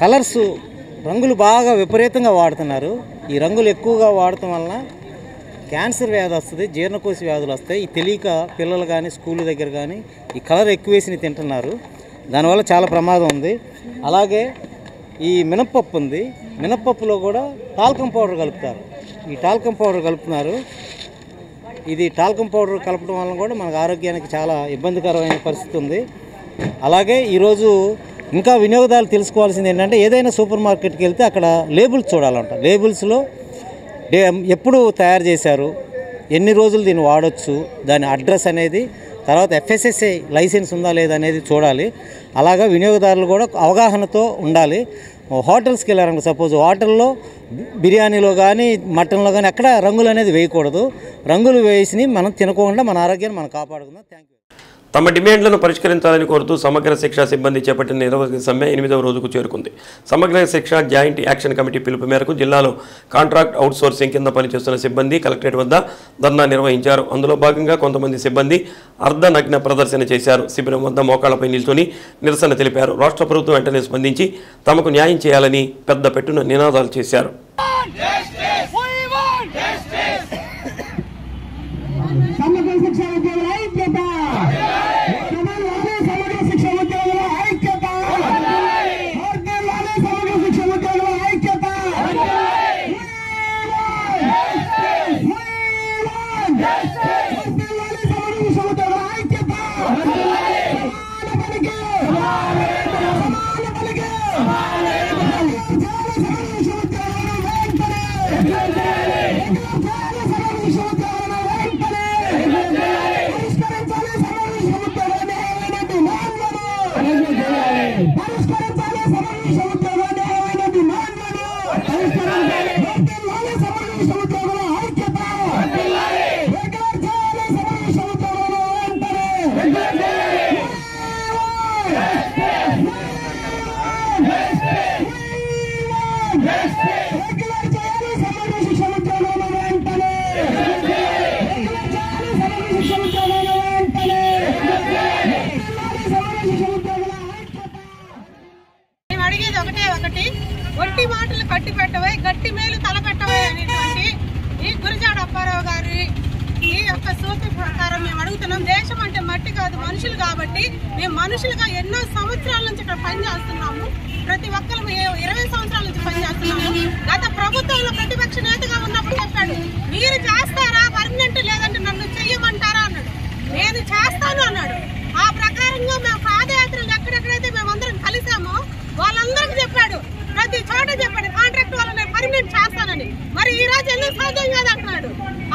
కలర్స్ రంగులు బాగా విపరీతంగా వాడుతున్నారు. ఈ రంగులు ఎక్కువగా వాడటం వలన క్యాన్సర్ వ్యాధి వస్తుంది, జీర్ణకోశ వ్యాధులు వస్తాయి. ఈ తెలియక పిల్లలు కానీ స్కూల్ దగ్గర కానీ ఈ కలర్ ఎక్కువేసి తింటున్నారు. దానివల్ల చాలా ప్రమాదం ఉంది. అలాగే ఈ మినప్పప్పు ఉంది, మినప్పప్పులో కూడా టాల్కమ్ పౌడర్ కలుపుతారు. ఈ టాల్కమ్ పౌడర్ కలుపుతున్నారు. ఇది టాల్కమ్ పౌడర్ కలపడం వలన కూడా మనకు ఆరోగ్యానికి చాలా ఇబ్బందికరమైన పరిస్థితి ఉంది. అలాగే ఈరోజు ఇంకా వినియోగదారులు తెలుసుకోవాల్సింది ఏంటంటే, ఏదైనా సూపర్ మార్కెట్కి వెళ్తే అక్కడ లేబుల్స్ చూడాలంట. లేబుల్స్లో ఎప్పుడు తయారు చేశారు, ఎన్ని రోజులు దీన్ని వాడచ్చు, దాని అడ్రస్ అనేది, తర్వాత FSSAI లైసెన్స్ ఉందా లేదా అనేది చూడాలి. అలాగా వినియోగదారులు కూడా అవగాహనతో ఉండాలి. హోటల్స్కి వెళ్ళారనుకో, సపోజ్ హోటల్లో బిర్యానీలో కానీ మటన్లో కానీ అక్కడ రంగులు అనేది వేయకూడదు. రంగులు వేసి మనం తినకుండా మన ఆరోగ్యాన్ని మనం కాపాడుకుందాం. Thank you. తమ డిమాండ్లను పరిష్కరించాలని కోరుతూ సమగ్ర శిక్ష సిబ్బంది చేపట్టిన నిరవధిక సమ్మె 8వ రోజుకు చేరుకుంది. సమగ్ర శిక్ష జాయింట్ యాక్షన్ కమిటీ పిలుపు మేరకు జిల్లాలో కాంట్రాక్ట్ అవుట్సోర్సింగ్ కింద పనిచేస్తున్న సిబ్బంది కలెక్టరేట్ వద్ద ధర్నా నిర్వహించారు. అందులో భాగంగా కొంతమంది సిబ్బంది అర్ధనగ్న ప్రదర్శన చేశారు. శిబిరం వద్ద మోకాళ్లపై నిల్చొని నిరసన తెలిపారు. రాష్ట్ర ప్రభుత్వం వెంటనే స్పందించి తమకు న్యాయం చేయాలని పెద్ద పెట్టున నినాదాలు చేశారు. ఒట్టి మాటలు కట్టి పెట్టవే, గట్టి మేలు తలపెట్టవే అనేటువంటి ఈ గురజాడ అప్పారావు గారి ఈ యొక్క సూత్ర ప్రకారం మేము అడుగుతున్నాం. దేశం అంటే మట్టి కాదు, మనుషులు. కాబట్టి మేము మనుషులుగా ఎన్నో సంవత్సరాల నుంచి ఇక్కడ పనిచేస్తున్నాము. ప్రతి ఒక్కరు 20 సంవత్సరాల నుంచి పనిచేస్తున్నాము. గత ప్రభుత్వంలో ప్రతిపక్ష నేతగా ఉన్నప్పుడు చెప్పాడు, మీరు చేస్తారా పర్మనెంట్, లేదంటే నన్ను చెయ్యమంటారా అన్నాడు. నేను చేస్తాను అన్నాడు. ఆ ప్రకారంగా మేము పాదయాత్రలు ఎక్కడెక్కడైతే మేమందరం కలిసామో వాళ్ళందరికీ చెప్పాడు, ప్రతి చోట చెప్పాడు కాంట్రాక్ట్ వల్ల నేను పర్మనెంట్ చేస్తానని. మరి ఈ రోజు ఎందుకు సాధ్యం కాదంటున్నాడు.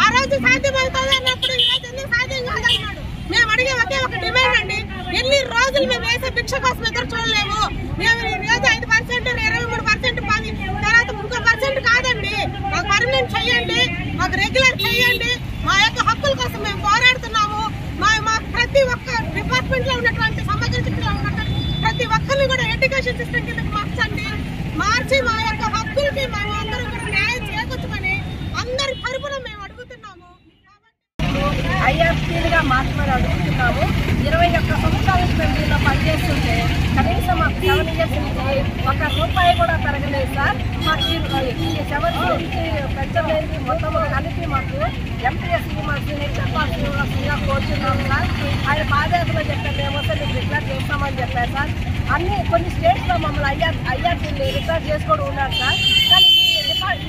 ఆ రోజు సాధ్యమవుతుంది అన్నప్పుడు ఈ రోజు ఎందుకు సాధ్యం కాదన్నాడు. మేము అడిగే ఒకే ఒక డిమాండ్ అండి, ఎన్ని రోజులు మేము వేసే భిక్ష కోసం ఎదురు చూడలేము. మేము ఈ రోజు 5%, 23% పని తర్వాత 3% కాదండి, మాకు పర్మనెంట్ చెయ్యండి, మాకు రెగ్యులర్ చెయ్యండి. మా యొక్క హక్కుల కోసం మేము పోరాడుతున్నాము. మా ప్రతి ఒక్క డిపార్ట్మెంట్ లో ఉన్నటువంటి సమగ్ర శిక్షలో ఉన్నటువంటి ప్రతి ఒక్కరిని కూడా ఎడ్యుకేషన్ సిస్టమ్ కిందకి మార్చి మా యొక్క హక్కులకి మేము అందరం కూడా న్యాయం చేకూర్చమని అందరి తరపున మేము అడుగుతున్నాము. ఐఆర్సీలుగా మార్చమని అడుగుతున్నాము. 21 సంవత్సరాల నుంచి మేము దీనిలో పనిచేస్తుంటే కనీసం మాకు 7 years నుంచి ₹1 కూడా పెరగలేదు సార్. మాకు ఈ 7 years పెంచలేదు. మొత్తం కలిపి మాకు ఎంపీఎస్సీ మాకు చెప్పాల్సిందిగా కోరుతున్నాము సార్. ఆయన పాదయాత్రలో చెప్పారు, మేము వస్తే మీకు రిక్లర్ చేస్తామని చెప్పారు సార్. అన్ని కొన్ని స్టేట్స్లో మమ్మల్ని ఐఆర్సీని రిక్లర్ చేసుకోవడం ఉన్నారు సార్. కానీ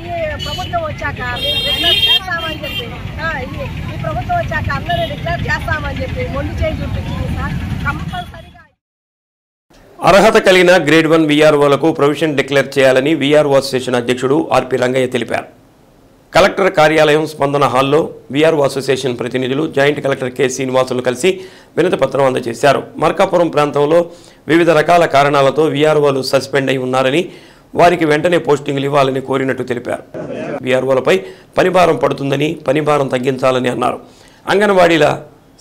ఈ ప్రభుత్వం వచ్చాక మేము రిక్లర్ చేస్తామని చెప్పి ఈ ప్రభుత్వం వచ్చాక అందరూ రిక్లర్ చేస్తామని చెప్పి మొండి చేయి చూపించింది సార్. కంపల్సరీగా అర్హత కలిగిన గ్రేడ్ 1 వీఆర్ఓలకు ప్రొవిజన్ డిక్లేర్ చేయాలని వీఆర్ఓ అసోసియేషన్ అధ్యక్షుడు ఆర్పి రంగయ్య తెలిపారు. కలెక్టర్ కార్యాలయం స్పందన హాల్లో వీఆర్ఓ అసోసియేషన్ ప్రతినిధులు జాయింట్ కలెక్టర్ కె శ్రీనివాసులు కలిసి వినతి పత్రం అందజేశారు. మార్కాపురం ప్రాంతంలో వివిధ రకాల కారణాలతో వీఆర్ఓలు సస్పెండ్ అయి ఉన్నారని, వారికి వెంటనే పోస్టింగ్లు ఇవ్వాలని కోరినట్టు తెలిపారు. వీఆర్ఓలపై పనిభారం పడుతుందని, పనిభారం తగ్గించాలని అన్నారు. అంగన్వాడీల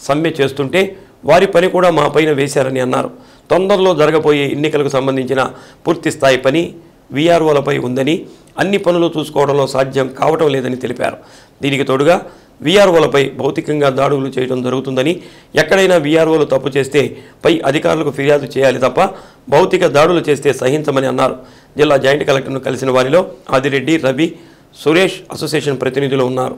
సమ్మె చేస్తుంటే వారి పని కూడా మా పైన వేశారని అన్నారు. తొందరలో జరగబోయే ఎన్నికలకు సంబంధించిన పూర్తి స్థాయి పని వీఆర్ఓలపై ఉందని, అన్ని పనులు చూసుకోవడంలో సాధ్యం కావటం లేదని తెలిపారు. దీనికి తోడుగా వీఆర్ఓలపై భౌతికంగా దాడులు చేయడం జరుగుతుందని, ఎక్కడైనా వీఆర్ఓలు తప్పు చేస్తే పై అధికారులకు ఫిర్యాదు చేయాలి తప్ప భౌతిక దాడులు చేస్తే సహించమని అన్నారు. జిల్లా జాయింట్ కలెక్టర్ను కలిసిన వారిలో ఆదిరెడ్డి, రవి, సురేష్ అసోసియేషన్ ప్రతినిధులు ఉన్నారు.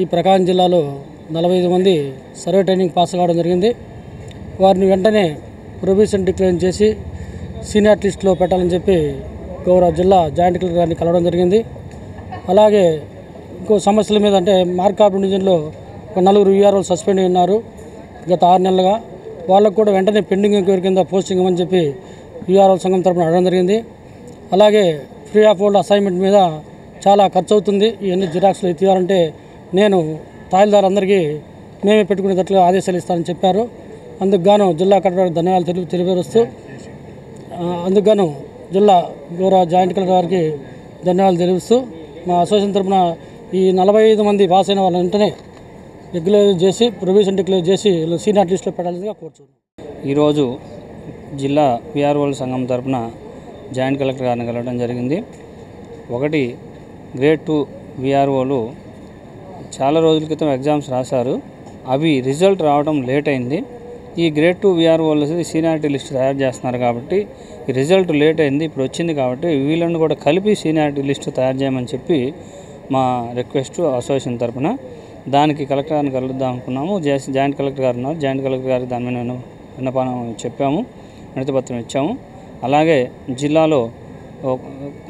ఈ ప్రకాశం జిల్లాలో 45 మంది సర్వే ట్రైనింగ్ పాస్ కావడం జరిగింది. వారిని వెంటనే ప్రొవిజన్ డిక్లేర్ చేసి సీనియర్ లిస్టులో పెట్టాలని చెప్పి గౌరవ జిల్లా జాయింట్ కలెక్టర్ గారిని కలవడం జరిగింది. అలాగే ఇంకో సమస్యల మీద అంటే మార్కాపురం డివిజన్లో ఒక 4 వీఆర్ఓలు సస్పెండ్ అయి ఉన్నారు గత 6 నెలలుగా. వాళ్ళకు కూడా వెంటనే పెండింగ్ ఎంక్వైరీ కింద పోస్టింగ్ ఇవ్వమని చెప్పి వీఆర్ఓల సంఘం తరఫున అడగడం జరిగింది. అలాగే ఫ్రీ ఆఫ్ హోల్డ్ అసైన్మెంట్ మీద చాలా ఖర్చు అవుతుంది, ఇవన్నీ జిరాక్స్లు తీయాలంటే నేను తాయిల్దారులందరికీ మేమే పెట్టుకునేటట్లు ఆదేశాలు ఇస్తానని చెప్పారు. అందుకు గాను జిల్లా కలెక్టర్ ధన్యవాదాలు తెలియపరుస్తూ అందుకు జిల్లా గౌరవ జాయింట్ కలెక్టర్ గారికి ధన్యవాదాలు తెలియస్తూ మా అసోసియేషన్ తరఫున ఈ 45 మంది పాస్ అయిన వాళ్ళని వెంటనే రెగ్యులర్ చేసి ప్రొవిజన్ డిక్లేర్ చేసి సీనియర్ లిస్టులో పెట్టాలని కోరుతున్నాను. ఈరోజు జిల్లా వీఆర్ఓల సంఘం తరఫున జాయింట్ కలెక్టర్ గారిని కలవడం జరిగింది. ఒకటి గ్రేడ్ 2 వీఆర్ఓలు చాలా రోజుల క్రితం ఎగ్జామ్స్ రాశారు, అవి రిజల్ట్ రావడం లేట్ అయింది. ఈ గ్రేడ్ 2 వీఆర్ఓలు సీనియారిటీ లిస్ట్ తయారు చేస్తున్నారు కాబట్టి ఈ రిజల్ట్ లేట్ అయింది, ఇప్పుడు వచ్చింది కాబట్టి వీళ్ళని కూడా కలిపి సీనియారిటీ లిస్ట్ తయారు చేయమని చెప్పి మా రిక్వెస్ట్ అసోసియేషన్ తరఫున. దానికి కలెక్టర్ గారిని కలుద్దాం అనుకున్నాము. జాయింట్ కలెక్టర్ గారు ఉన్నారు, జాయింట్ కలెక్టర్ గారికి దాని మీద విన్నపం చెప్పాము, వినతి పత్రం ఇచ్చాము. అలాగే జిల్లాలో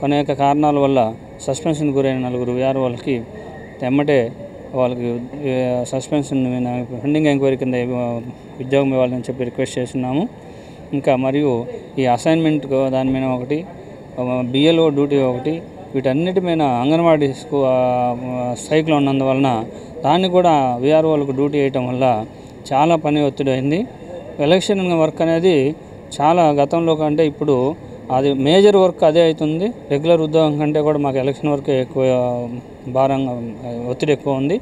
అనేక కారణాల వల్ల సస్పెన్షన్ గురైన 4 వీఆర్ఓలకి ఎమ్మటే వాళ్ళకి సస్పెన్షన్ పెండింగ్ ఎంక్వైరీ కింద ఉద్యోగం ఇవ్వాలని చెప్పి రిక్వెస్ట్ చేస్తున్నాము. ఇంకా మరియు ఈ అసైన్మెంట్ దాని మీద ఒకటి, బిఎల్ఓ డ్యూటీ ఒకటి, వీటన్నిటి మీద అంగన్వాడీ స్ట్రైక్లో ఉన్నందువలన దాన్ని కూడా వీఆర్ఓలకు డ్యూటీ వేయటం వల్ల చాలా పని ఒత్తిడి అయింది. ఎలక్షన్ వర్క్ అనేది చాలా గతంలో కంటే ఇప్పుడు అది మేజర్ వర్క్ అదే అవుతుంది. రెగ్యులర్ ఉద్యోగం కంటే కూడా మాకు ఎలక్షన్ వర్క్ ఎక్కువ భారంగా ఒత్తిడి ఎక్కువ ఉంది.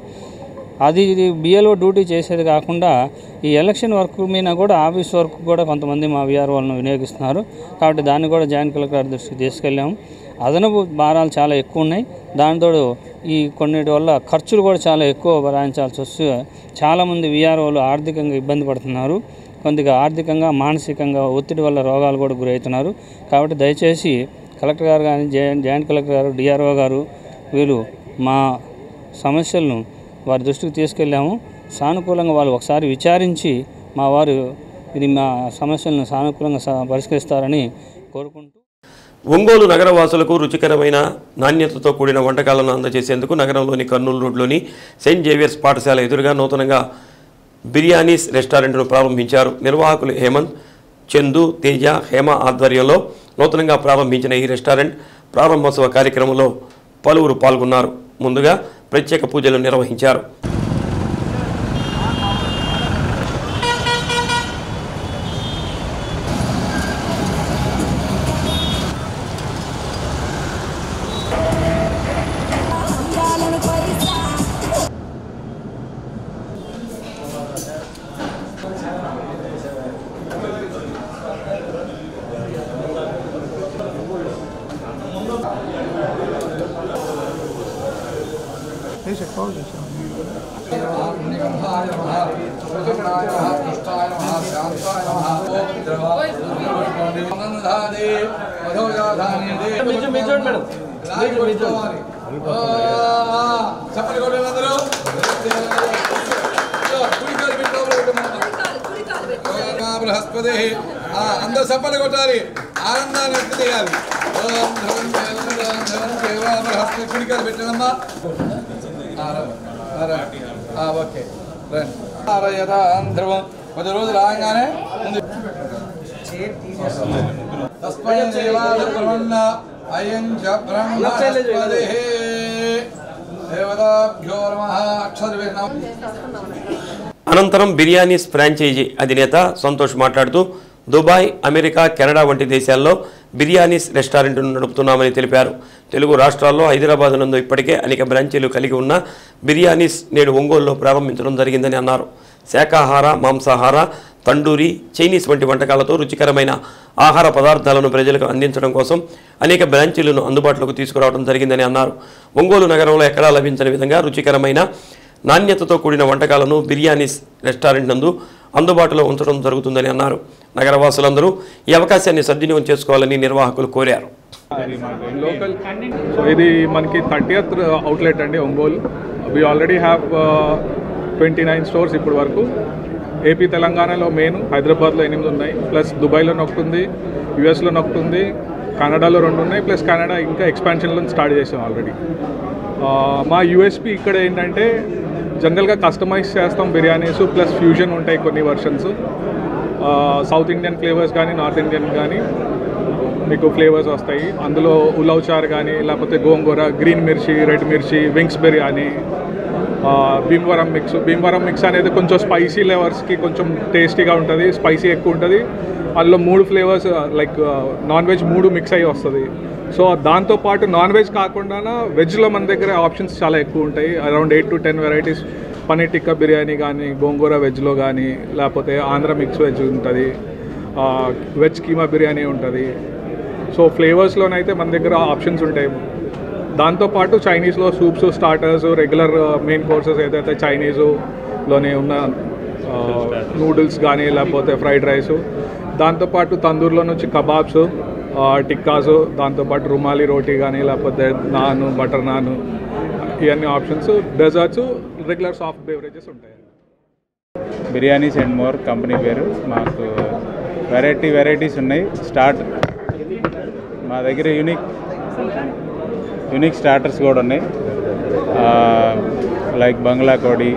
అది బిఎల్ఓ డ్యూటీ చేసేది కాకుండా ఈ ఎలక్షన్ వర్క్ మీద కూడా ఆఫీస్ వర్క్ కూడా కొంతమంది మా వీఆర్ఓలను వినియోగిస్తున్నారు. కాబట్టి దాన్ని కూడా జాయింట్ కలెక్టర్ దృష్టికి తీసుకెళ్ళాము. అదనపు భారాలు చాలా ఎక్కువ ఉన్నాయి. దానితో ఈ కొన్నిటి వల్ల ఖర్చులు కూడా చాలా ఎక్కువ భరాయించాల్సి వస్తే చాలామంది వీఆర్ఓలు ఆర్థికంగా ఇబ్బంది పడుతున్నారు. కొద్దిగా ఆర్థికంగా, మానసికంగా ఒత్తిడి వల్ల రోగాలు కూడా గురవుతున్నారు. కాబట్టి దయచేసి కలెక్టర్ గారు కానీ, జాయింట్ కలెక్టర్ గారు, డిఆర్ఓ గారు వీళ్ళు మా సమస్యలను వారి దృష్టికి తీసుకెళ్ళాము. సానుకూలంగా వాళ్ళు ఒకసారి విచారించి మా వారు ఇది మా సమస్యలను సానుకూలంగా పరిష్కరిస్తారని కోరుకుంటూ ఒంగోలు నగర వాసులకు రుచికరమైన నాణ్యతతో కూడిన వంటకాలను అందజేసేందుకు నగరంలోని కర్నూలు రోడ్లోని సెయింట్ జేవియర్స్ పాఠశాల ఎదురుగా నూతనంగా బిర్యానీస్ రెస్టారెంట్ను ప్రారంభించారు. నిర్వాహకులు హేమంత్, చందు, తేజ, హేమ ఆధ్వర్యంలో నూతనంగా ప్రారంభించిన ఈ రెస్టారెంట్ ప్రారంభోత్సవ కార్యక్రమంలో పలువురు పాల్గొన్నారు. ముందుగా ప్రత్యేక పూజలు నిర్వహించారు. బృహస్పతి అందరూ సఫలు కొట్టాలి, ఆనందాన్ని వ్యక్తం చేయాలి. బృహస్పతి కుడికాలు పెట్టాలమ్మా. ఓకే ధ్రువం 10 రోజులు రాగానే ముందు అనంతరం బిర్యానీస్ ఫ్రాంచైజీ అధినేత సంతోష్ మాట్లాడుతూ దుబాయ్, అమెరికా, కెనడా వంటి దేశాల్లో బిర్యానీస్ రెస్టారెంట్ను నడుపుతున్నామని తెలిపారు. తెలుగు రాష్ట్రాల్లో హైదరాబాద్ నందు ఇప్పటికే అనేక బ్రాంచీలు కలిగి ఉన్న బిర్యానీస్ నేడు ఒంగోలులో ప్రారంభించడం జరిగిందని అన్నారు. శాకాహార, మాంసాహార, తండూరి, చైనీస్ వంటి వంటకాలతో రుచికరమైన ఆహార పదార్థాలను ప్రజలకు అందించడం కోసం అనేక బ్రాంచీలను అందుబాటులోకి తీసుకురావడం జరిగిందని అన్నారు. ఒంగోలు నగరంలో ఎక్కడా లభించని విధంగా రుచికరమైన నాణ్యతతో కూడిన వంటకాలను బిర్యానీస్ రెస్టారెంట్ నందు అందుబాటులో ఉంచడం జరుగుతుందని అన్నారు. నగరవాసులందరూ ఈ అవకాశాన్ని సద్వినియోగం చేసుకోవాలని నిర్వాహకులు కోరారు. సో ఇది మనకి 30th అవుట్లెట్ అండి Ongole. We already have 29 stores ఇప్పటి వరకు. ఏపీ తెలంగాణలో మెయిన్, హైదరాబాద్లో 8 ఉన్నాయి, ప్లస్ దుబాయ్లో ఒకటి ఉంది, యుఎస్లో ఒకటి ఉంది, కెనడాలో 2 ఉన్నాయి, ప్లస్ కెనడా ఇంకా ఎక్స్పాన్షన్లో స్టార్ట్ చేసాం ఆల్రెడీ. మా యూఎస్పీ ఇక్కడ ఏంటంటే జనరల్గా కస్టమైజ్ చేస్తాం బిర్యానీస్, ప్లస్ ఫ్యూజన్ ఉంటాయి కొన్ని వర్షన్స్. సౌత్ ఇండియన్ ఫ్లేవర్స్ కానీ నార్త్ ఇండియన్ కానీ మీకు ఫ్లేవర్స్ వస్తాయి. అందులో ఉలవ్ చార్ కానీ, లేకపోతే గోంగూర, గ్రీన్ మిర్చి, రెడ్ మిర్చి, వింగ్స్ బిర్యానీ, భీమవరం మిక్స్ అనేది కొంచెం స్పైసీ ఫ్లేవర్స్కి కొంచెం టేస్టీగా ఉంటుంది, స్పైసీ ఎక్కువ ఉంటుంది. అందులో 3 flavours like non veg 3 mix అయ్యి వస్తుంది. సో దాంతోపాటు నాన్ వెజ్ కాకుండా వెజ్లో మన దగ్గర ఆప్షన్స్ చాలా ఎక్కువ ఉంటాయి. Around 8 to 10 varieties. Paneer tikka biryani కానీ, గోంగూర వెజ్లో కానీ, లేకపోతే ఆంధ్ర మిక్స్ వెజ్ ఉంటుంది, వెజ్ కీమా బిర్యానీ ఉంటుంది. సో ఫ్లేవర్స్లోనైతే మన దగ్గర ఆప్షన్స్ ఉంటాయి. దాంతోపాటు చైనీస్లో soups, starters, regular main courses ఏదైతే చైనీస్లోనే ఉన్న నూడిల్స్ కానీ, లేకపోతే ఫ్రైడ్ రైస్, దాంతోపాటు తందూరులో నుంచి కబాబ్స్, టిక్కాసు, దాంతోపాటు రుమాలి రోటీ కానీ, లేకపోతే నాన్, బటర్ నాన్, ఇవన్నీ options. Desserts, regular soft beverages ఉంటాయి. బిర్యానీస్ అండ్ మోర్ కంపెనీ పేరు. మాకు వెరైటీస్ ఉన్నాయి. మా దగ్గర యూనిక్ స్టార్టర్స్ కూడా ఉన్నాయి, లైక్ బంగ్లా కోడి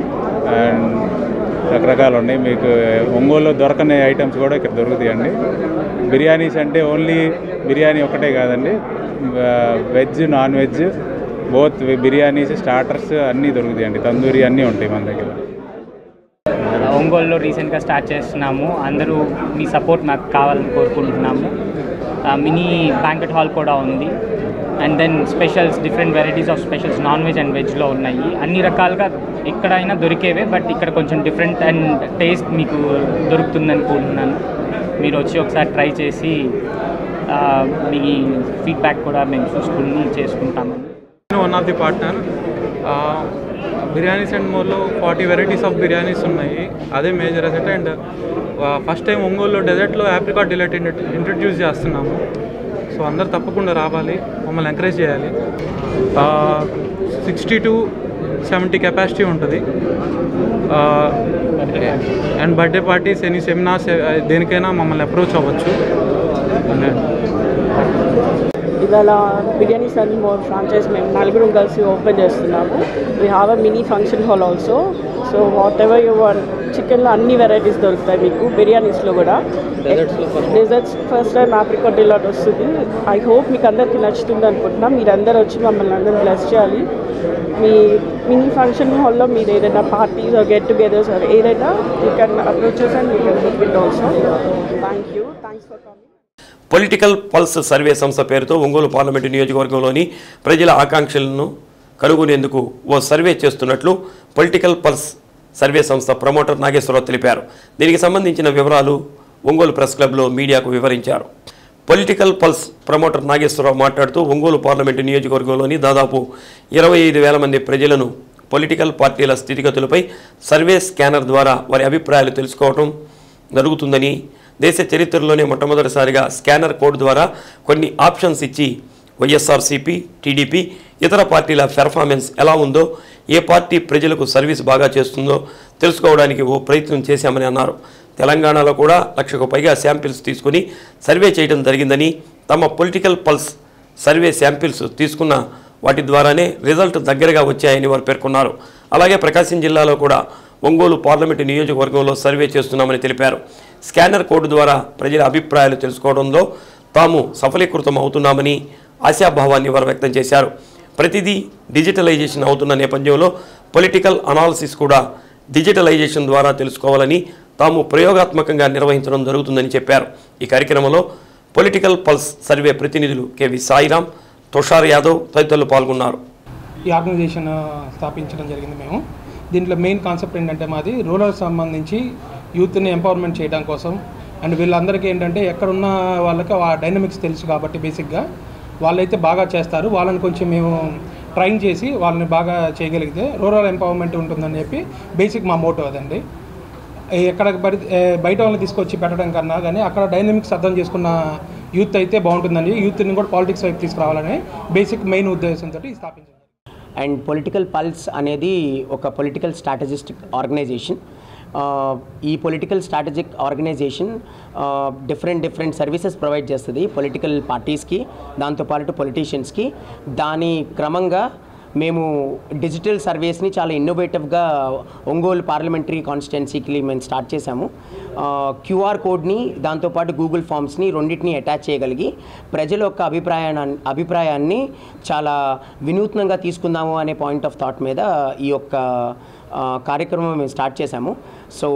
అండ్ రకరకాలు ఉన్నాయి. మీకు ఒంగోలులో దొరకని ఐటమ్స్ కూడా ఇక్కడ దొరుకుతాయండి. బిర్యానీస్ అంటే ఓన్లీ బిర్యానీ ఒకటే కాదండి, veg, non veg both biryanis, starters అన్నీ దొరుకుతాయండి. తందూరి అన్నీ ఉంటాయి మన దగ్గర. ఒంగోలులో రీసెంట్గా స్టార్ట్ చేస్తున్నాము. అందరూ మీ సపోర్ట్ మాకు కావాలని కోరుకుంటున్నాము. మినీ బ్యాంకెట్ హాల్ కూడా ఉంది. And then specials, different varieties of specials non veg and వెజ్లో ఉన్నాయి. అన్ని రకాలుగా ఎక్కడైనా దొరికేవే, బట్ ఇక్కడ కొంచెం డిఫరెంట్ అండ్ టేస్ట్ మీకు దొరుకుతుందని అనుకుంటున్నాను. మీరు వచ్చి ఒకసారి ట్రై చేసి మీ ఫీడ్బ్యాక్ కూడా మేము చూసుకుని చేసుకుంటామని. One of the partner biryanis and మోర్లో 40 వెరైటీస్ ఆఫ్ బిర్యానీస్ ఉన్నాయి. అదే major asset. And first time ఒంగోలులో డెజర్ట్లో ఆప్రికాట్ డిలైట్ ఇంట్రడ్యూస్ చేస్తున్నాము. సో అందరు తప్పకుండా రావాలి, మమ్మల్ని ఎంకరేజ్ చేయాలి. 60 to 70 కెపాసిటీ ఉంటుంది. And birthday parties, any seminars, దేనికైనా మమ్మల్ని అప్రోచ్ అవ్వచ్చు. ఇవాళ బిర్యానీస్ అండ్ మోర్ ఫ్రాంచైజ్ మేము 4 కలిసి ఓపెన్ చేస్తున్నాము. We have a mini function hall also. So whatever you want, చికెన్లో అన్ని వెరైటీస్ దొరుకుతాయి మీకు, బిర్యానీస్లో కూడా. Desserts first time apricot delight వస్తుంది. ఐ హోప్ మీకు అందరికీ నచ్చుతుంది అనుకుంటున్నాం. మీరందరూ వచ్చి మమ్మల్ని అందరూ బ్లెస్ చేయాలి. మీ మినీ ఫంక్షన్ హాల్లో మీరు ఏదైనా parties or get togethers or ఏదైనా you can approaches and you can book it also. Thank you. Thanks for coming. Political pulse survey సంస్థ పేరుతో ఒంగోలు పార్లమెంటు నియోజకవర్గంలోని ప్రజల ఆకాంక్షలను కనుగొనేందుకు ఓ సర్వే చేస్తున్నట్లు పొలిటికల్ పల్స్ సర్వే సంస్థ ప్రమోటర్ నాగేశ్వరరావు తెలిపారు. దీనికి సంబంధించిన వివరాలు ఒంగోలు ప్రెస్ క్లబ్లో మీడియాకు వివరించారు. పొలిటికల్ పల్స్ ప్రమోటర్ నాగేశ్వరరావు మాట్లాడుతూ ఒంగోలు పార్లమెంటు నియోజకవర్గంలోని దాదాపు 25,000 మంది ప్రజలను పొలిటికల్ పార్టీల స్థితిగతులపై సర్వే స్కానర్ ద్వారా వారి అభిప్రాయాలు తెలుసుకోవడం జరుగుతుందని, దేశ చరిత్రలోనే మొట్టమొదటిసారిగా స్కానర్ కోడ్ ద్వారా కొన్ని ఆప్షన్స్ ఇచ్చి వైఎస్ఆర్సీపీ, టీడీపీ, ఇతర పార్టీల పెర్ఫార్మెన్స్ ఎలా ఉందో, ఏ పార్టీ ప్రజలకు సర్వీస్ బాగా చేస్తుందో తెలుసుకోవడానికి ఓ ప్రయత్నం చేశామని అన్నారు. తెలంగాణలో కూడా 1,00,000కు పైగా శాంపిల్స్ తీసుకుని సర్వే చేయడం జరిగిందని, తమ పొలిటికల్ పల్స్ సర్వే శాంపిల్స్ తీసుకున్న వాటి ద్వారానే రిజల్ట్ దగ్గరగా వచ్చాయని వారు పేర్కొన్నారు. అలాగే ప్రకాశం జిల్లాలో కూడా ఒంగోలు పార్లమెంటు నియోజకవర్గంలో సర్వే చేస్తున్నామని తెలిపారు. స్కానర్ కోడ్ ద్వారా ప్రజల అభిప్రాయాలు తెలుసుకోవడంలో తాము సఫలీకృతం అవుతున్నామని ఆశాభావాన్ని వారు వ్యక్తం చేశారు. ప్రతిదీ డిజిటలైజేషన్ అవుతున్న నేపథ్యంలో పొలిటికల్ అనాలిసిస్ కూడా డిజిటలైజేషన్ ద్వారా తెలుసుకోవాలని తాము ప్రయోగాత్మకంగా నిర్వహించడం జరుగుతుందని చెప్పారు. ఈ కార్యక్రమంలో పొలిటికల్ పల్స్ సర్వే ప్రతినిధులు కెవి సాయిరాం, తుషార్ యాదవ్ తదితరులు పాల్గొన్నారు. ఈ ఆర్గనైజేషన్ స్థాపించడం జరిగింది. మేము దీంట్లో మెయిన్ కాన్సెప్ట్ ఏంటంటే మాది రూరల్ సంబంధించి యూత్ని ఎంపవర్మెంట్ చేయడం కోసం. అండ్ వీళ్ళందరికీ ఏంటంటే ఎక్కడున్న వాళ్ళకి ఆ డైనమిక్స్ తెలుసు కాబట్టి బేసిక్గా వాళ్ళైతే బాగా చేస్తారు. వాళ్ళని కొంచెం మేము ట్రైన్ చేసి వాళ్ళని బాగా చేయగలిగితే రూరల్ ఎంపవర్మెంట్ ఉంటుందని చెప్పి బేసిక్ మా మోటో అదండి. ఎక్కడ బయట వాళ్ళని తీసుకొచ్చి పెట్టడం కన్నా కానీ అక్కడ డైనమిక్స్ అర్థం చేసుకున్న యూత్ అయితే బాగుంటుందని, యూత్ని కూడా పాలిటిక్స్ వైపు తీసుకురావాలని బేసిక్ మెయిన్ ఉద్దేశంతో స్థాపించారు. అండ్ పొలిటికల్ పల్స్ అనేది ఒక పొలిటికల్ స్ట్రాటజిస్టిక్ ఆర్గనైజేషన్. ఈ political strategic organisation different services provide చేస్తుంది పొలిటికల్ పార్టీస్కి, దాంతోపాటు పొలిటీషియన్స్కి. దాని క్రమంగా మేము డిజిటల్ సర్వీస్ని చాలా ఇన్నోవేటివ్గా ఒంగోలు పార్లమెంటరీ కాన్స్టిట్యున్సీకి మేము స్టార్ట్ చేశాము. క్యూఆర్ కోడ్ని దాంతోపాటు గూగుల్ ఫామ్స్ని రెండింటిని అటాచ్ చేయగలిగి ప్రజల యొక్క అభిప్రాయాన్ని చాలా వినూత్నంగా తీసుకుందాము అనే పాయింట్ ఆఫ్ థాట్ మీద ఈ యొక్క కార్యక్రమం మేము స్టార్ట్ చేశాము. సో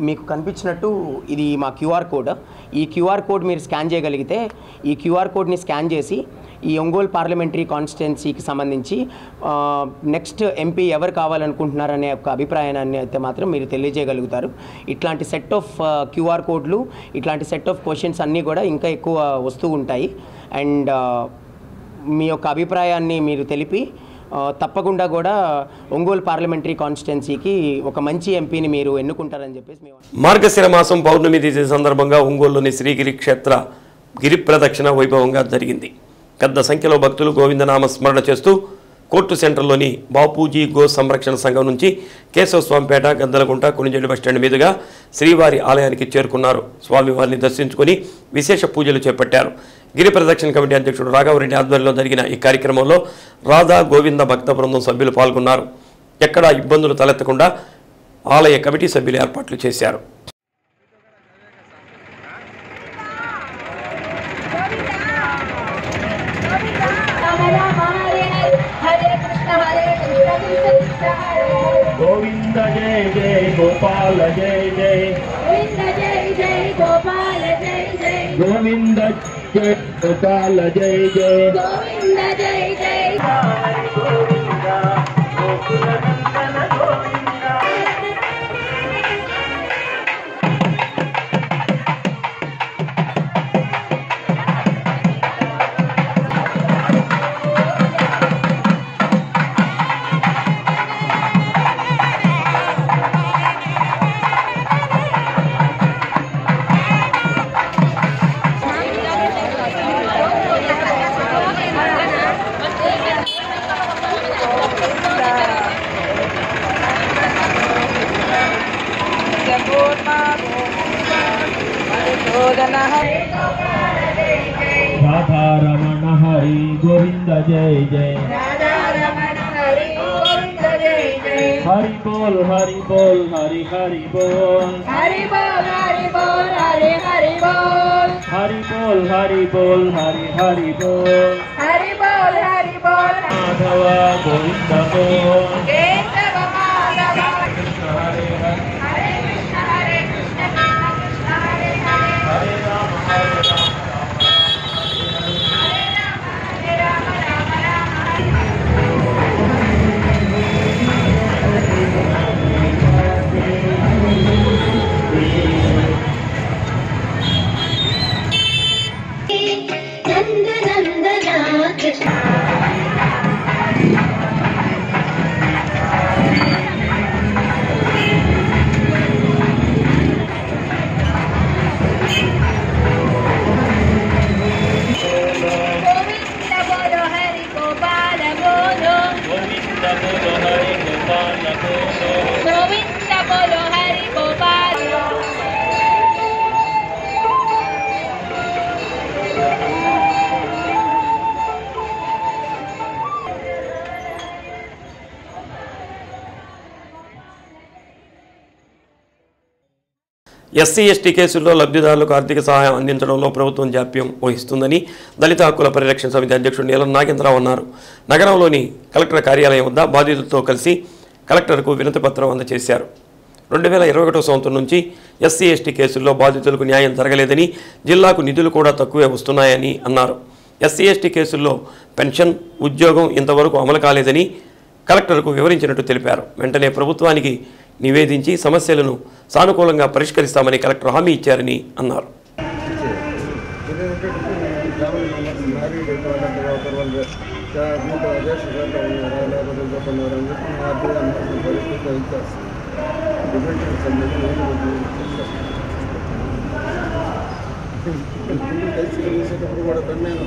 మీకు కనిపించినట్టు ఇది మా క్యూఆర్ కోడ్. ఈ క్యూఆర్ కోడ్ మీరు స్కాన్ చేయగలిగితే ఈ క్యూఆర్ కోడ్ని స్కాన్ చేసి ఈ ఒంగోలు పార్లమెంటరీ కాన్స్టిట్యున్సీకి సంబంధించి నెక్స్ట్ ఎంపీ ఎవరు కావాలనుకుంటున్నారనే ఒక అభిప్రాయాన్ని అయితే మాత్రం మీరు తెలియజేయగలుగుతారు. ఇట్లాంటి సెట్ ఆఫ్ క్యూఆర్ కోడ్లు, ఇట్లాంటి సెట్ ఆఫ్ క్వశ్చన్స్ అన్నీ కూడా ఇంకా ఎక్కువ వస్తూ ఉంటాయి. అండ్ మీ యొక్క అభిప్రాయాన్ని మీరు తెలిపి తప్పకుండా కూడా ఒంగోలు పార్లమెంటరీ కాన్స్టిట్యున్సీకి ఒక మంచి ఎంపీని మీరు ఎన్నుకుంటారని చెప్పేసి మేము. మార్గశిర మాసం పౌర్ణమి తిథి సందర్భంగా ఒంగోలులోని శ్రీగిరి క్షేత్ర గిరి ప్రదక్షిణ వైభవంగా జరిగింది. పెద్ద సంఖ్యలో భక్తులు గోవిందనామ స్మరణ చేస్తూ కోర్టు సెంటర్లోని బాపూజీ గో సంరక్షణ సంఘం నుంచి కేశవస్వామిపేట, గద్దలగుంట, కొనిజేడు బస్టాండ్ మీదుగా శ్రీవారి ఆలయానికి చేరుకున్నారు. స్వామివారిని దర్శించుకుని విశేష పూజలు చేపట్టారు. గిరి ప్రదక్షిణ కమిటీ అధ్యక్షుడు రాఘవరెడ్డి ఆధ్వర్యంలో జరిగిన ఈ కార్యక్రమంలో రాధా గోవింద భక్త బృందం సభ్యులు పాల్గొన్నారు. ఎక్కడా ఇబ్బందులు తలెత్తకుండా ఆలయ కమిటీ సభ్యులు ఏర్పాట్లు చేశారు. గోవింద జయ జయ గోపాల జయ జయ గోవింద జయ జయ గోపాల జయ జయ గోవింద జయ గోపాల జయ జయ గోవింద జయ జయ గోవింద గోకుల నందన గోవింద. राधारमण हरि गोविंद जय जय राधारमण हरि गोविंद जय जय हरि बोल हरि बोल हरि हरि बोल हरि बोल हरि बोल हरि हरि बोल हरि बोल हरि बोल हरि हरि बोल हरि बोल हरि बोल माधव गोविंद बोल केशव माधव कृष्ण हरे हरे हरे कृष्ण कृष्ण हरे हरे हरे राम हरे राम ఎస్సీ ఎస్టీ కేసుల్లో లబ్ధిదారులకు ఆర్థిక సహాయం అందించడంలో ప్రభుత్వం జాప్యం వహిస్తుందని దళిత హక్కుల పరిరక్షణ సమితి అధ్యక్షుడు నీలం నాగేంద్రరావు అన్నారు. నగరంలోని కలెక్టర్ కార్యాలయం వద్ద బాధితులతో కలిసి కలెక్టర్కు వినతిపత్రం అందజేశారు. 2021 సంవత్సరం నుంచి ఎస్సీ ఎస్టీ కేసుల్లో బాధితులకు న్యాయం జరగలేదని, జిల్లాకు నిధులు కూడా తక్కువే వస్తున్నాయని అన్నారు. ఎస్సీ ఎస్టీ కేసుల్లో పెన్షన్, ఉద్యోగం ఇంతవరకు అమలు కాలేదని కలెక్టర్కు వివరించినట్టు తెలిపారు. వెంటనే ప్రభుత్వానికి నివేదించి సమస్యలను సానుకూలంగా పరిష్కరిస్తామని కలెక్టర్ హామీ ఇచ్చారని అన్నారు. వేసేటప్పుడు కూడా నేను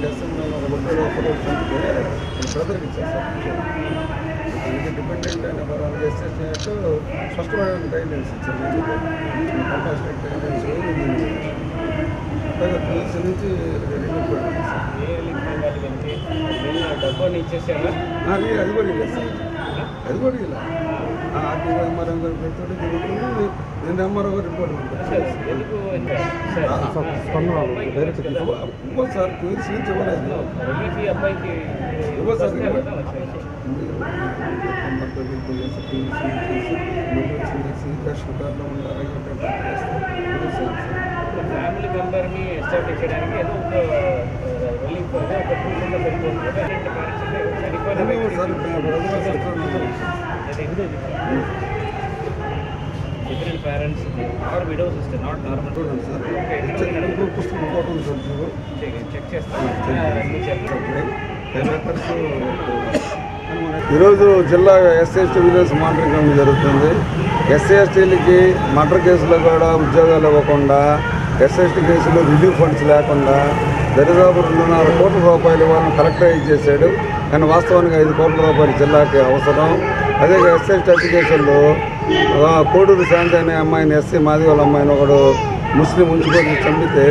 బ్రదర్కి ఇచ్చాను సార్. దానికి డిపెండెంట్ అయిన వాళ్ళకి చేసేటట్టు స్పష్టమైన గైడ్లైన్స్ ఇచ్చారు. కంపల్సరీ గైడ్లైన్స్ పోలీసు నుంచి డబ్బుని ఇచ్చేసారా? అది కూడా ఇలా సార్, అది కూడా ఇలా ఆర్టీఓ ఎంఆర్ఓ గారు పెట్టుకుంటే జరుగుతుంది. నేను ఎంఆర్ఓ గారు రిపోర్ట్ ఇవ్వ సార్, పోలీసు నుంచి ఇవ్వలేదు. ఇవ్వ సార్, కష్టకారులో ఉండాలి. ఫ్యామిలీ మెంబర్ని ఎస్టాబ్లిష్ చేయడానికి ఏదో ఒక రిలీఫ్ ఒక different parents or widow sister, not normal sir. Check ఈరోజు జిల్లా SC ST vigilance monitoring committee జరుగుతుంది. ఎస్సీ ఎస్టీలకి మర్డర్ కేసులో కూడా ఉద్యోగాలు ఇవ్వకుండా, ఎస్సీ ఎస్టీ కేసులో రిలీఫ్ ఫండ్స్ లేకుండా దరిదాపు 2.5 కోట్ల రూపాయలు వాళ్ళని కలెక్టర్ చేశాడు. కానీ వాస్తవానికి 5 కోట్ల రూపాయలు జిల్లాకి అవసరం. అదే ఎస్సీ ఎస్టీ కేసుల్లో కోడూరు శాంతి అనే అమ్మాయిని, ఎస్సీ మాది వాళ్ళ అమ్మాయిని ఒకడు ముస్లిం ఉంచుకొని చంపితే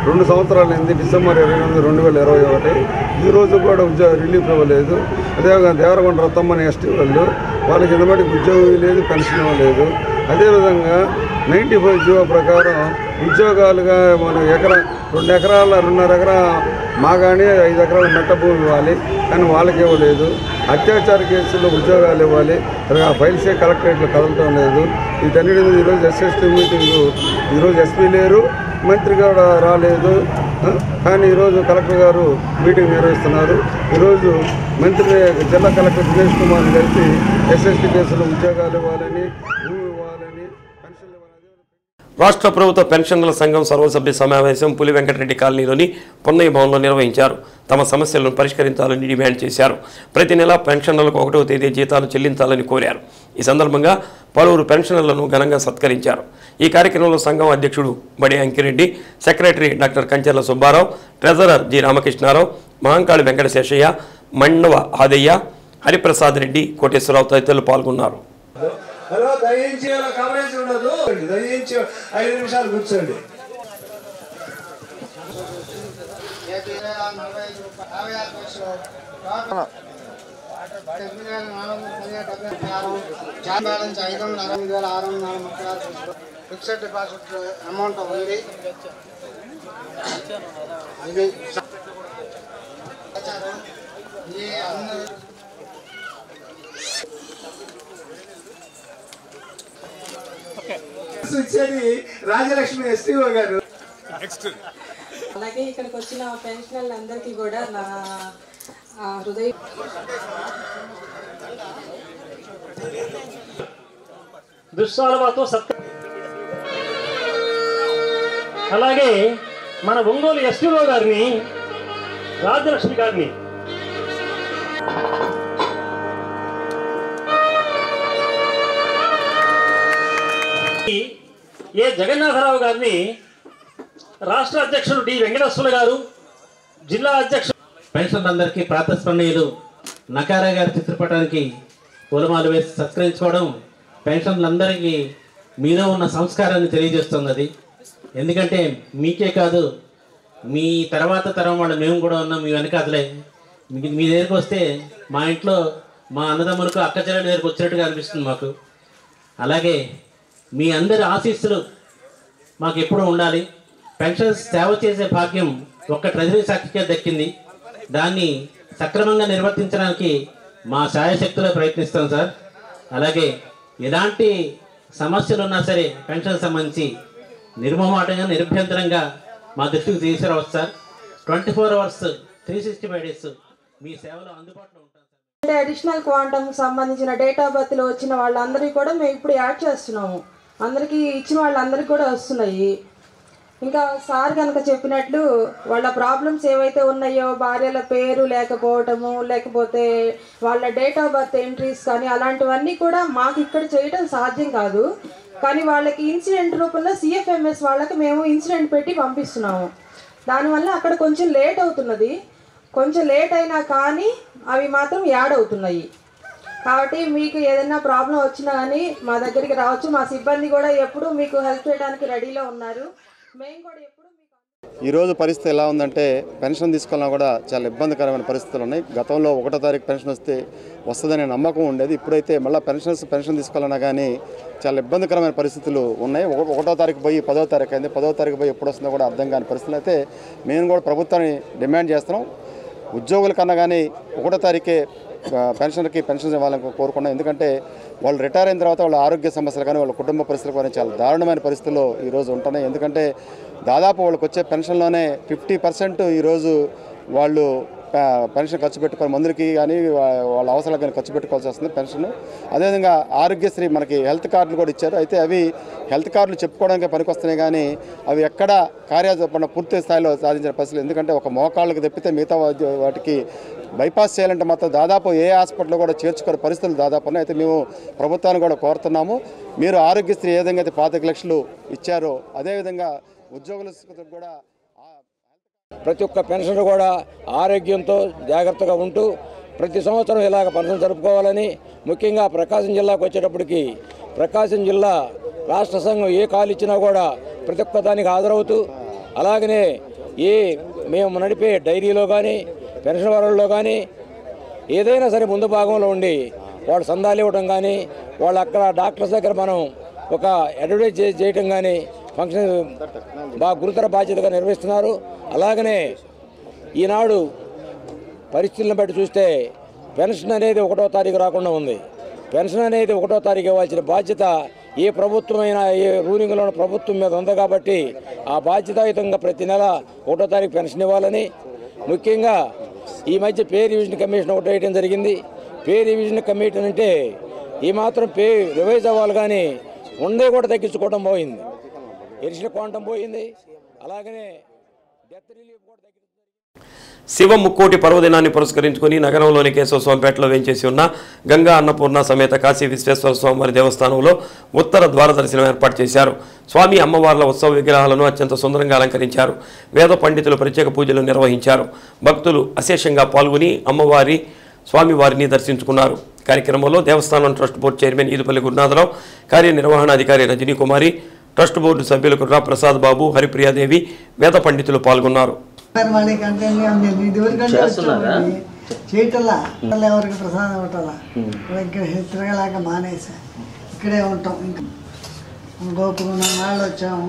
2 సంవత్సరాలు అయింది. డిసెంబర్ 29, 2021 ఈ రోజు కూడా ఉద్యోగ రిలీఫ్ ఇవ్వలేదు. అదేవిధంగా దేవరకొండ రత్తమ్మని ఎస్టీ వాళ్ళు, వాళ్ళకి ఇంతమటికి ఉద్యోగం లేదు, పెన్షన్ ఇవ్వలేదు. అదేవిధంగా 95 జీవో ప్రకారం ఉద్యోగాలుగా మనం 2 ఎకరాల 2.5 ఎకరా మాగాని 5 ఎకరాల మెట్ట భూమి ఇవ్వాలి, కానీ వాళ్ళకి ఇవ్వలేదు. అత్యాచార కేసుల్లో ఉద్యోగాలు ఇవ్వాలి, ఆ ఫైల్సే కలెక్టరేట్లో కదలటం లేదు. వీటన్నిటి మీద ఈరోజు ఎస్ఎస్టీ మీటింగు, ఈరోజు ఎస్పీ లేరు, మంత్రి కూడా రాలేదు. కానీ ఈరోజు కలెక్టర్ గారు మీటింగ్ నిర్వహిస్తున్నారు. ఈరోజు మంత్రి జిల్లా కలెక్టర్ దినేష్ కుమార్ కలిసి ఎస్ఎస్టీ కేసులో ఉద్యోగాలు ఇవ్వాలని, భూమి ఇవ్వాలని, పెన్షన్లు ఇవ్వాలని. రాష్ట్ర ప్రభుత్వ పెన్షనర్ల సంఘం సర్వసభ్య సమావేశం పులి వెంకటరెడ్డి కాలనీలోని పొన్నయ్య భవన్లో నిర్వహించారు. తమ సమస్యలను పరిష్కరించాలని డిమాండ్ చేశారు. ప్రతి నెల పెన్షనర్లకు 1వ తేదీ జీతాలు చెల్లించాలని కోరారు. ఈ సందర్భంగా పలువురు పెన్షనర్లను ఘనంగా సత్కరించారు. ఈ కార్యక్రమంలో సంఘం అధ్యక్షుడు Badi Ankireddy, secretary doctor Kancherla Subbarao, treasurer G Ramakrishnarao, Mahankali Venkataseshaiah, Mandava Adaiah, Hariprasad Reddy, Koteswararao తదితరులు పాల్గొన్నారు. హలో, దయించి కవరేజ్ ఉండదు, దయించి 5 నిమిషాలు కూర్చోండి. ఫిక్స్డ్ డిపాజిట్ అమౌంట్ ఉంది. ఇచ్చేది రాజలక్ష్మి ఎస్టీఓ గారు. అలాగే ఇక్కడికి వచ్చిన పెన్షనర్లందరికీ కూడా నా హృదయ దుస్సాలవాతో అలాగే మన ఒంగోలు ఎస్టీఓ గారిని, రాజలక్ష్మి గారిని, ఏ జగన్నాథరావు గారిని, రాష్ట్ర అధ్యక్షుడు డి వెంకటేశ్వర గారు, జిల్లా అధ్యక్షుడు పెన్షన్లందరికీ ప్రాతస్మరణీయులు నకారా గారి చిత్రపటానికి పూలమాలు వేసి సత్కరించుకోవడం పెన్షన్లందరికీ మీలో ఉన్న సంస్కారాన్ని తెలియజేస్తున్నది. ఎందుకంటే మీకే కాదు, మీ తర్వాత తరం వాళ్ళు మేము కూడా ఉన్నాం, మీ వెనకాతలే. మీ దగ్గరికి వస్తే మా ఇంట్లో మా అన్నదమ్ములకు అక్క చెల్లెల దగ్గరికి వచ్చినట్టుగా అనిపిస్తుంది మాకు. అలాగే మీ అందరి ఆశీస్సులు మాకు ఎప్పుడూ ఉండాలి. పెన్షన్స్ సేవ చేసే భాగ్యం ఒక్క ట్రెజరీ సాక్షిగా దక్కింది. దాన్ని సక్రమంగా నిర్వర్తించడానికి మా శాయశక్తిలో ప్రయత్నిస్తాం సార్. అలాగే ఎలాంటి సమస్యలు ఉన్నా సరే పెన్షన్ సంబంధించి నిర్మమాటంగా నిరభ్యంతరంగా మా దృష్టికి తీసుకురావచ్చు సార్. 24 hours 365 days మీ సేవలో అందుబాటులో ఉంటాం సార్. అంటే అడిషనల్ క్వాంటమ్ సంబంధించిన డేట్ ఆఫ్ బర్త్లో వచ్చిన వాళ్ళందరికీ కూడా మేము ఇప్పుడు యాడ్ చేస్తున్నాము. అందరికీ ఇచ్చిన వాళ్ళందరికీ కూడా వస్తున్నాయి. ఇంకా సార్ కనుక చెప్పినట్లు వాళ్ళ ప్రాబ్లమ్స్ ఏవైతే ఉన్నాయో, భార్యల పేరు లేకపోవటము, లేకపోతే వాళ్ళ డేట్ ఆఫ్ బర్త్ ఎంట్రీస్ కానీ అలాంటివన్నీ కూడా మాకు ఇక్కడ చేయడం సాధ్యం కాదు. కానీ వాళ్ళకి ఇన్సిడెంట్ రూపంలో CFMS వాళ్ళకి మేము ఇన్సిడెంట్ పెట్టి పంపిస్తున్నాము. దానివల్ల అక్కడ కొంచెం లేట్ అవుతున్నది. కొంచెం లేట్ అయినా కానీ అవి మాత్రం యాడ్ అవుతున్నాయి. కాబట్టి మీకు ఏదైనా ప్రాబ్లం వచ్చినా కానీ మా దగ్గరికి రావచ్చు. మా సిబ్బంది కూడా ఎప్పుడూ మీకు హెల్ప్ చేయడానికి రెడీలో ఉన్నారు. మేము కూడా ఎప్పుడు ఈరోజు పరిస్థితి ఎలా ఉందంటే పెన్షన్ తీసుకోవాలన్నా కూడా చాలా ఇబ్బందికరమైన పరిస్థితులు ఉన్నాయి. గతంలో 1వ తారీఖు పెన్షన్ వస్తుందనే నమ్మకం ఉండేది. ఇప్పుడైతే మళ్ళీ పెన్షన్ తీసుకోవాలన్నా కానీ చాలా ఇబ్బందికరమైన పరిస్థితులు ఉన్నాయి. 1వ తారీఖు పోయి 10వ తారీఖు అయింది. 10వ తారీఖు పోయి ఎప్పుడు వస్తుందో కూడా అర్థం కాని పరిస్థితులు అయితే మేము కూడా ప్రభుత్వాన్ని డిమాండ్ చేస్తున్నాం. ఉద్యోగుల కన్నా కానీ 1వ తారీఖే పెన్షన్ ఇవ్వాలని కోరుకున్నాం. ఎందుకంటే వాళ్ళు రిటైర్ అయిన తర్వాత వాళ్ళ ఆరోగ్య సమస్యలు కానీ వాళ్ళ కుటుంబ పరిస్థితులు కానీ చాలా దారుణమైన పరిస్థితుల్లో ఈరోజు ఉంటున్నాయి. ఎందుకంటే దాదాపు వాళ్ళకి వచ్చే పెన్షన్లోనే 50% ఈరోజు వాళ్ళు పెన్షన్ ఖర్చు పెట్టుకొని మందులకి కానీ వాళ్ళ అవసరాలకు కానీ ఖర్చు పెట్టుకోవాల్సి వస్తుంది పెన్షన్. అదేవిధంగా ఆరోగ్యశ్రీ మనకి హెల్త్ కార్డులు కూడా ఇచ్చారు. అయితే అవి హెల్త్ కార్డులు చెప్పుకోవడానికి పనికొస్తున్నాయి కానీ అవి ఎక్కడ కార్యాచరణ పూర్తి స్థాయిలో సాధించిన పరిస్థితులు. ఎందుకంటే ఒక మోకాళ్ళకి తప్పితే మిగతా వాటికి బైపాస్ చేయాలంటే మాత్రం దాదాపు ఏ హాస్పిటల్లో కూడా చేర్చుకునే పరిస్థితులు దాదాపు ఉన్నాయి. అయితే మేము ప్రభుత్వాన్ని కూడా కోరుతున్నాము, మీరు ఆరోగ్యశ్రీ ఏ విధంగా అయితే 25 లక్షలు ఇచ్చారో అదేవిధంగా ఉద్యోగులకు కూడా ప్రతి ఒక్క పెన్షన్ కూడా ఆరోగ్యంతో జాగ్రత్తగా ఉంటూ ప్రతి సంవత్సరం ఇలాగ పెన్షన్ జరుపుకోవాలని, ముఖ్యంగా ప్రకాశం జిల్లాకు వచ్చేటప్పటికి ప్రకాశం జిల్లా రాష్ట్ర సంఘం ఏ కాలు ఇచ్చినా కూడా ప్రతి ఒక్క దానికి హాజరవుతూ, అలాగనే మేము నడిపే డైరీలో కానీ పెన్షన్ వరల్లో కానీ ఏదైనా సరే ముందు భాగంలో ఉండి వాళ్ళు సందాలు ఇవ్వడం కానీ వాళ్ళు అక్కడ డాక్టర్స్ దగ్గర మనం ఒక అడ్వర్టైజ్ చేయటం కానీ ఫంక్షన్ బాగా గురుతర బాధ్యతగా నిర్వహిస్తున్నారు. అలాగనే ఈనాడు పరిస్థితులను బట్టి చూస్తే పెన్షన్ అనేది 1వ తారీఖు రాకుండా ఉంది. పెన్షన్ అనేది 1వ తారీఖు ఇవ్వాల్సిన బాధ్యత ఏ ప్రభుత్వమైనా ఏ రూలింగ్లో ఉన్న ప్రభుత్వం మీద ఉంది కాబట్టి ఆ బాధ్యతాయుతంగా ప్రతి నెల 1వ తారీఖు పెన్షన్ ఇవ్వాలని, ముఖ్యంగా ఈ మధ్య పే రివిజన్ కమిషన్ ఒకటి వేయడం జరిగింది. పే రివిజన్ కమిషన్ అంటే ఈ మాత్రం పే రివైజ్ అవ్వాలి కానీ ఉండే కూడా తగ్గించుకోవడం పోయింది, ఎడిషనల్ క్వాంటం పోయింది. అలాగనే డెత్ రిలీఫ్ కూడా శివ ముక్కోటి పర్వదినాన్ని పురస్కరించుకుని నగరంలోని కేశవస్వామిపేటలో వేంచేసి ఉన్న గంగా అన్నపూర్ణ సమేత కాశీ విశ్వేశ్వర స్వామివారి దేవస్థానంలో ఉత్తర ద్వార దర్శనం ఏర్పాటు చేశారు. స్వామి అమ్మవార్ల ఉత్సవ విగ్రహాలను అత్యంత సుందరంగా అలంకరించారు. వేద పండితులు ప్రత్యేక పూజలు నిర్వహించారు. భక్తులు అశేషంగా పాల్గొని స్వామివారిని దర్శించుకున్నారు. కార్యక్రమంలో దేవస్థానం trust board chairman Edupalli Gurunatha Rao, కార్యనిర్వహణాధికారి రజనీ కుమారి, ట్రస్ట్ బోర్డు సభ్యులు కుర్రా ప్రసాద్ బాబు, హరిప్రియాదేవి, వేద పండితులు పాల్గొన్నారు. చేయటల్లా ఎవరికి ప్రసాదం ఇవ్వటల్లా ఇక్కడ తిరగలేక మానేసా, ఇక్కడే ఉంటాం. ఇంకా గోపురం నాళ్ళు వచ్చాము.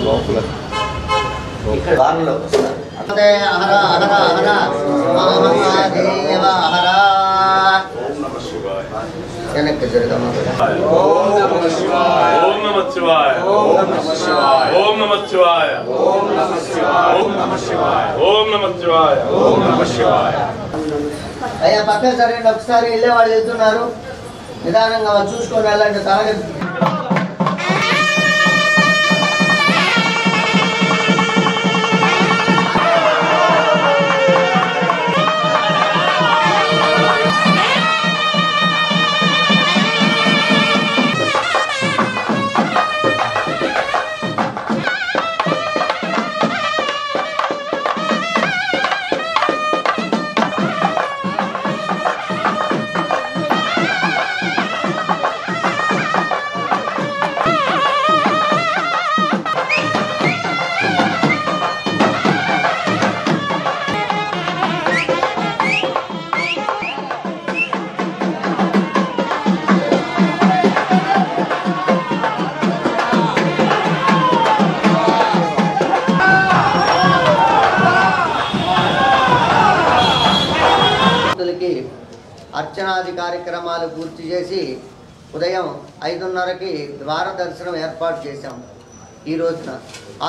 లోపల వెనక్కి జరగమా. ఓం నమః శివాయ. ఓం నమః శివాయ. ఓం నమః శివాయ. ఓం నమః శివాయ. ఓం నమః శివాయ. ఓం నమః శివాయ. ఓం నమః శివాయ. ఓం నమః శివాయ. అయ్యా పక్కన సరైన ఒకసారి వెళ్ళే వాళ్ళు వెళ్తున్నారు, నిదానంగా వాళ్ళు చూసుకొని వెళ్ళండి. తరగతి భక్తులకి అర్చనాది కార్యక్రమాలు పూర్తి చేసి ఉదయం 5:30కి ద్వార దర్శనం ఏర్పాటు చేశాం. ఈ రోజున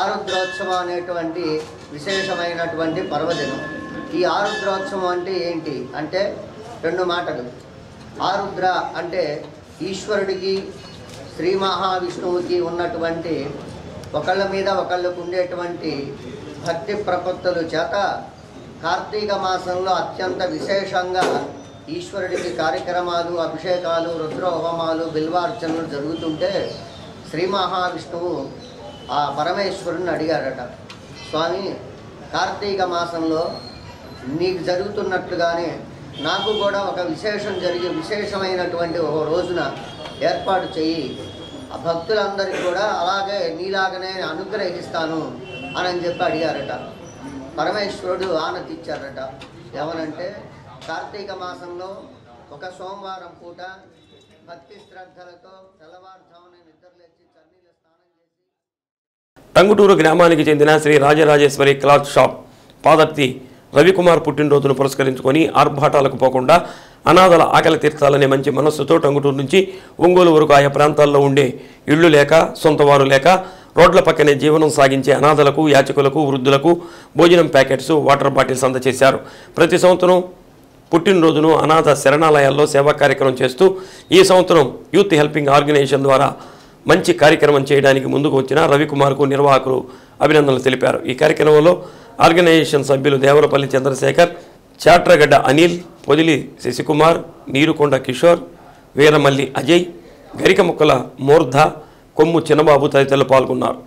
ఆరుద్రోత్సవం అనేటువంటి విశేషమైనటువంటి పర్వదినం. ఈ ఆరుద్రోత్సవం అంటే ఏంటి అంటే 2 మాటలు. ఆరుద్ర అంటే ఈశ్వరుడికి శ్రీ మహావిష్ణువుకి ఉన్నటువంటి ఒకళ్ళ మీద ఒకళ్ళకు ఉండేటువంటి భక్తి ప్రపత్తుల చేత కార్తీక మాసంలో అత్యంత విశేషంగా ఈశ్వరుడికి కార్యక్రమాలు, అభిషేకాలు, రుద్రహోమాలు, బిల్వార్చనలు జరుగుతుంటే శ్రీ మహావిష్ణువు ఆ పరమేశ్వరుని అడిగారట, స్వామి కార్తీక మాసంలో నీకు జరుగుతున్నట్లుగానే నాకు కూడా ఒక విశేషమైనటువంటి ఒక రోజున ఏర్పాటు చెయ్యి, ఆ భక్తులందరికీ కూడా అలాగే నీలాగనే అనుగ్రహిస్తాను అని చెప్పి అడిగారట. పరమేశ్వరుడు ఆనతిచ్చారట. ఏమనంటే కార్తీక మాసంలో ఒక సోమవారం పూట భక్తి శ్రద్ధలతో తెల్లవారుజామున నిద్రలేచి చన్నీళ్ళ స్నానం చేసి టంగుటూరు గ్రామానికి చెందిన శ్రీ రాజరాజేశ్వరి క్లాత్ షాప్ పాదర్తి రవికుమార్ పుట్టినరోజును పురస్కరించుకొని ఆర్భాటాలకు పోకుండా అనాథల ఆకలి తీర్చాలనే మంచి మనస్సుతో టంగుటూరు నుంచి ఒంగోలు వరకు ఆయా ప్రాంతాల్లో ఉండే ఇళ్లు లేక సొంతవారు లేక రోడ్ల పక్కనే జీవనం సాగించే అనాథలకు, యాచకులకు, వృద్ధులకు భోజనం ప్యాకెట్స్, వాటర్ బాటిల్స్ అందజేశారు. ప్రతి సంవత్సరం పుట్టినరోజును అనాథ శరణాలయాల్లో సేవా కార్యక్రమం చేస్తూ ఈ సంవత్సరం యూత్ హెల్పింగ్ ఆర్గనైజేషన్ ద్వారా మంచి కార్యక్రమం చేయడానికి ముందుకు వచ్చిన రవికుమార్కు నిర్వాహకులు అభినందనలు తెలిపారు. ఈ కార్యక్రమంలో ఆర్గనైజేషన్ సభ్యులు దేవరపల్లి చంద్రశేఖర్, చాట్రగడ్డ అనిల్, పొదిలి శశికుమార్, నీరుకొండ కిషోర్, వీరమల్లి అజయ్, గరికముక్కల మూర్ధ, కొమ్ము చిన్నబాబు తదితరులు పాల్గొన్నారు.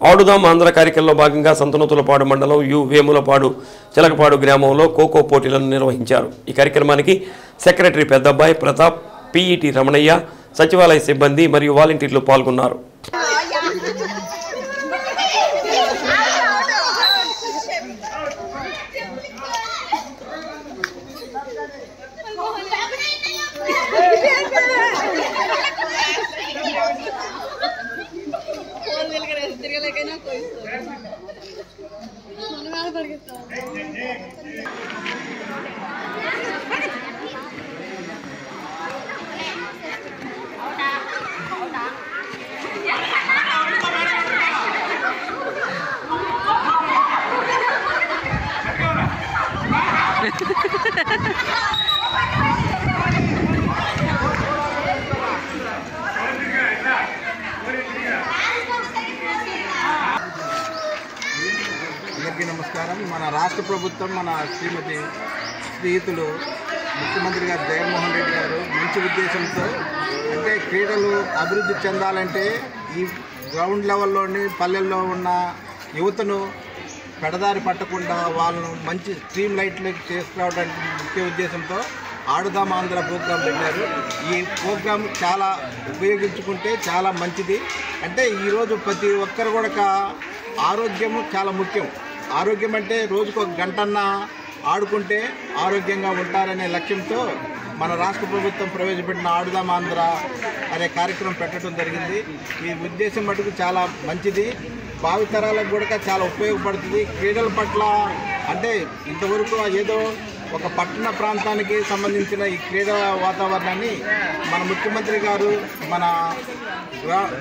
ఆడుదాం ఆంధ్ర కార్యక్రమంలో భాగంగా సంతనూతులపాడు మండలం వేములపాడు చిలకపాడు గ్రామంలో ఖోఖో పోటీలను నిర్వహించారు. ఈ కార్యక్రమానికి సెక్రటరీ పెద్దబ్బాయి ప్రతాప్, పీఈటీ రమణయ్య, సచివాలయ సిబ్బంది మరియు వాలంటీర్లు పాల్గొన్నారు. అందరికీ నమస్కారం. మన రాష్ట్ర ప్రభుత్వం, మన శ్రీమతి స్నేహితులు ముఖ్యమంత్రి గారు జగన్మోహన్ రెడ్డి గారు మంచి ఉద్దేశంతో, అంటే క్రీడలు అభివృద్ధి చెందాలంటే ఈ గ్రౌండ్ లెవెల్లోని పల్లెల్లో ఉన్న యువతను పెడదారి పట్టకుండా వాళ్ళను మంచి స్ట్రీమ్ లైట్లోకి తీసుకురావడానికి ముఖ్య ఉద్దేశంతో ఆడుదాం ఆంధ్ర ప్రోగ్రాం పెట్టారు. ఈ ప్రోగ్రాం చాలా ఉపయోగించుకుంటే చాలా మంచిది. అంటే ఈరోజు ప్రతి ఒక్కరు కూడా ఆరోగ్యము చాలా ముఖ్యం. ఆరోగ్యం అంటే రోజుకు 1 గంటన్నా ఆడుకుంటే ఆరోగ్యంగా ఉంటారనే లక్ష్యంతో మన రాష్ట్ర ప్రభుత్వం ప్రవేశపెట్టిన ఆడుదాం ఆంధ్ర అనే కార్యక్రమం పెట్టడం జరిగింది. ఈ ఉద్దేశం మటుకు చాలా మంచిది, భావితరాలకు కూడా చాలా ఉపయోగపడుతుంది. క్రీడల పట్ల అంటే ఇంతవరకు ఏదో ఒక పట్టణ ప్రాంతానికి సంబంధించిన ఈ క్రీడా వాతావరణాన్ని మన ముఖ్యమంత్రి గారు మన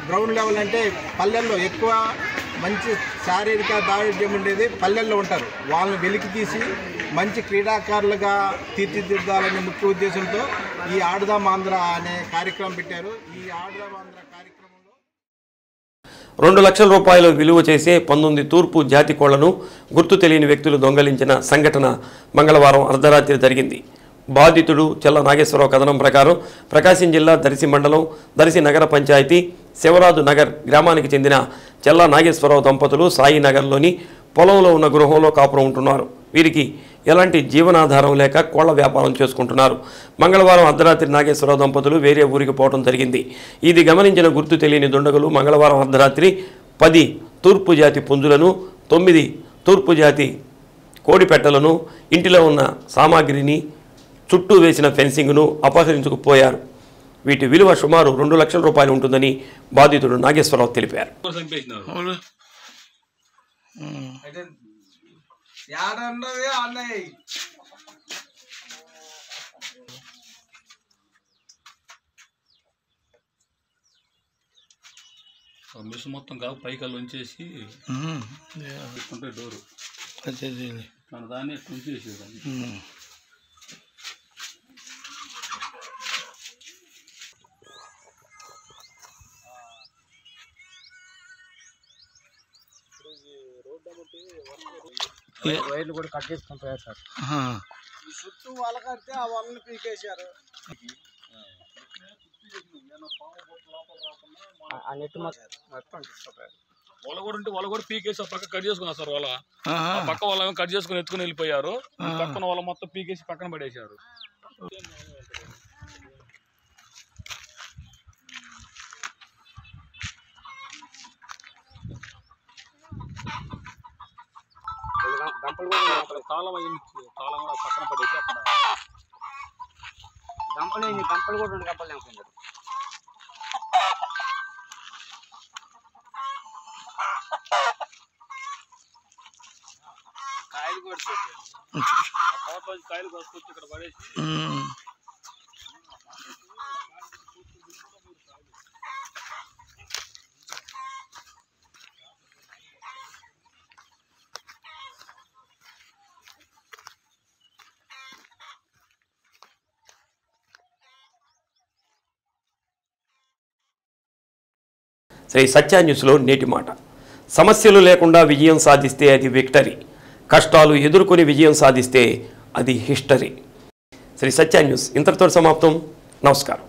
గ్రౌండ్ లెవెల్ అంటే పల్లెల్లో ఎక్కువ మంచి శారీరక దారుఢ్యం ఉండేది పల్లెల్లో ఉంటారు, వాళ్ళని వెలికి తీసి మంచి క్రీడాకారులుగా తీర్చిదిద్దాలనే ముఖ్య ఉద్దేశంతో ఈ ఆడుదాం ఆంధ్ర అనే కార్యక్రమం పెట్టారు. ఈ ఆడుదాం ఆంధ్ర కార్యక్రమంలో 2 లక్షల రూపాయలు విలువ చేసే 19 తూర్పు జాతి కోళ్లను గుర్తు తెలియని వ్యక్తులు దొంగలించిన సంఘటన మంగళవారం అర్ధరాత్రి జరిగింది. బాధితుడు చెల్ల నాగేశ్వరరావు కథనం ప్రకారం ప్రకాశం జిల్లా దర్శి మండలం దర్శి నగర పంచాయతీ శివరాజు నగర్ గ్రామానికి చెందిన చెల్ల నాగేశ్వరరావు దంపతులు సాయి నగర్లోని పొలంలో ఉన్న గృహంలో కాపురం ఉంటున్నారు. వీరికి ఎలాంటి జీవనాధారం లేక కోళ్ల వ్యాపారం చేసుకుంటున్నారు. మంగళవారం అర్ధరాత్రి నాగేశ్వరరావు దంపతులు వేరే ఊరికి పోవడం జరిగింది. ఇది గమనించిన గుర్తు తెలియని దుండగులు మంగళవారం అర్ధరాత్రి 10 తూర్పు జాతి పుంజులను, 9 తూర్పు జాతి కోడిపెట్టలను, ఇంటిలో ఉన్న సామాగ్రిని, చుట్టూ వేసిన ఫెన్సింగ్ను అపహరించుకుపోయారు. వీటి విలువ సుమారు 2 లక్షల రూపాయలు ఉంటుందని బాధితుడు నాగేశ్వరరావు తెలిపారు. మిషన్ మొత్తం కాదు పైకల్లు ఉంచేసి డోరు మన దాన్ని ఉంచేసేదాన్ని. వైర్లు కూడా కట్ చేసుకొని పోయారు సార్. చుట్టూ వాళ్ళ కడితే ఆ వాళ్ళని పీకేశారు. ఆ నెట్ మొత్తం వాళ్ళ కూడా ఉంటే వాళ్ళు కూడా పీకేసి ఆ పక్క కట్ చేసుకున్నారు సార్. వాళ్ళ పక్క వాళ్ళ కట్ చేసుకుని ఎత్తుకుని వెళ్ళిపోయారు. పక్కన వాళ్ళ మొత్తం పీకేసి పక్కన పడేశారు. తాళం తాళం కూడా పక్కన పడేసి అక్కడ గంపలు కూడా 2 గంపలు లేకపోయింది. కాయలు కూడా కాయలు కోసుకొచ్చి ఇక్కడ పడేసి శ్రీ సత్య న్యూస్లో నేటి మాట. సమస్యలు లేకుండా విజయం సాధిస్తే అది విక్టరీ, కష్టాలు ఎదుర్కొని విజయం సాధిస్తే అది హిస్టరీ. శ్రీ సత్య న్యూస్ ఇంతటితో సమాప్తం. నమస్కారం.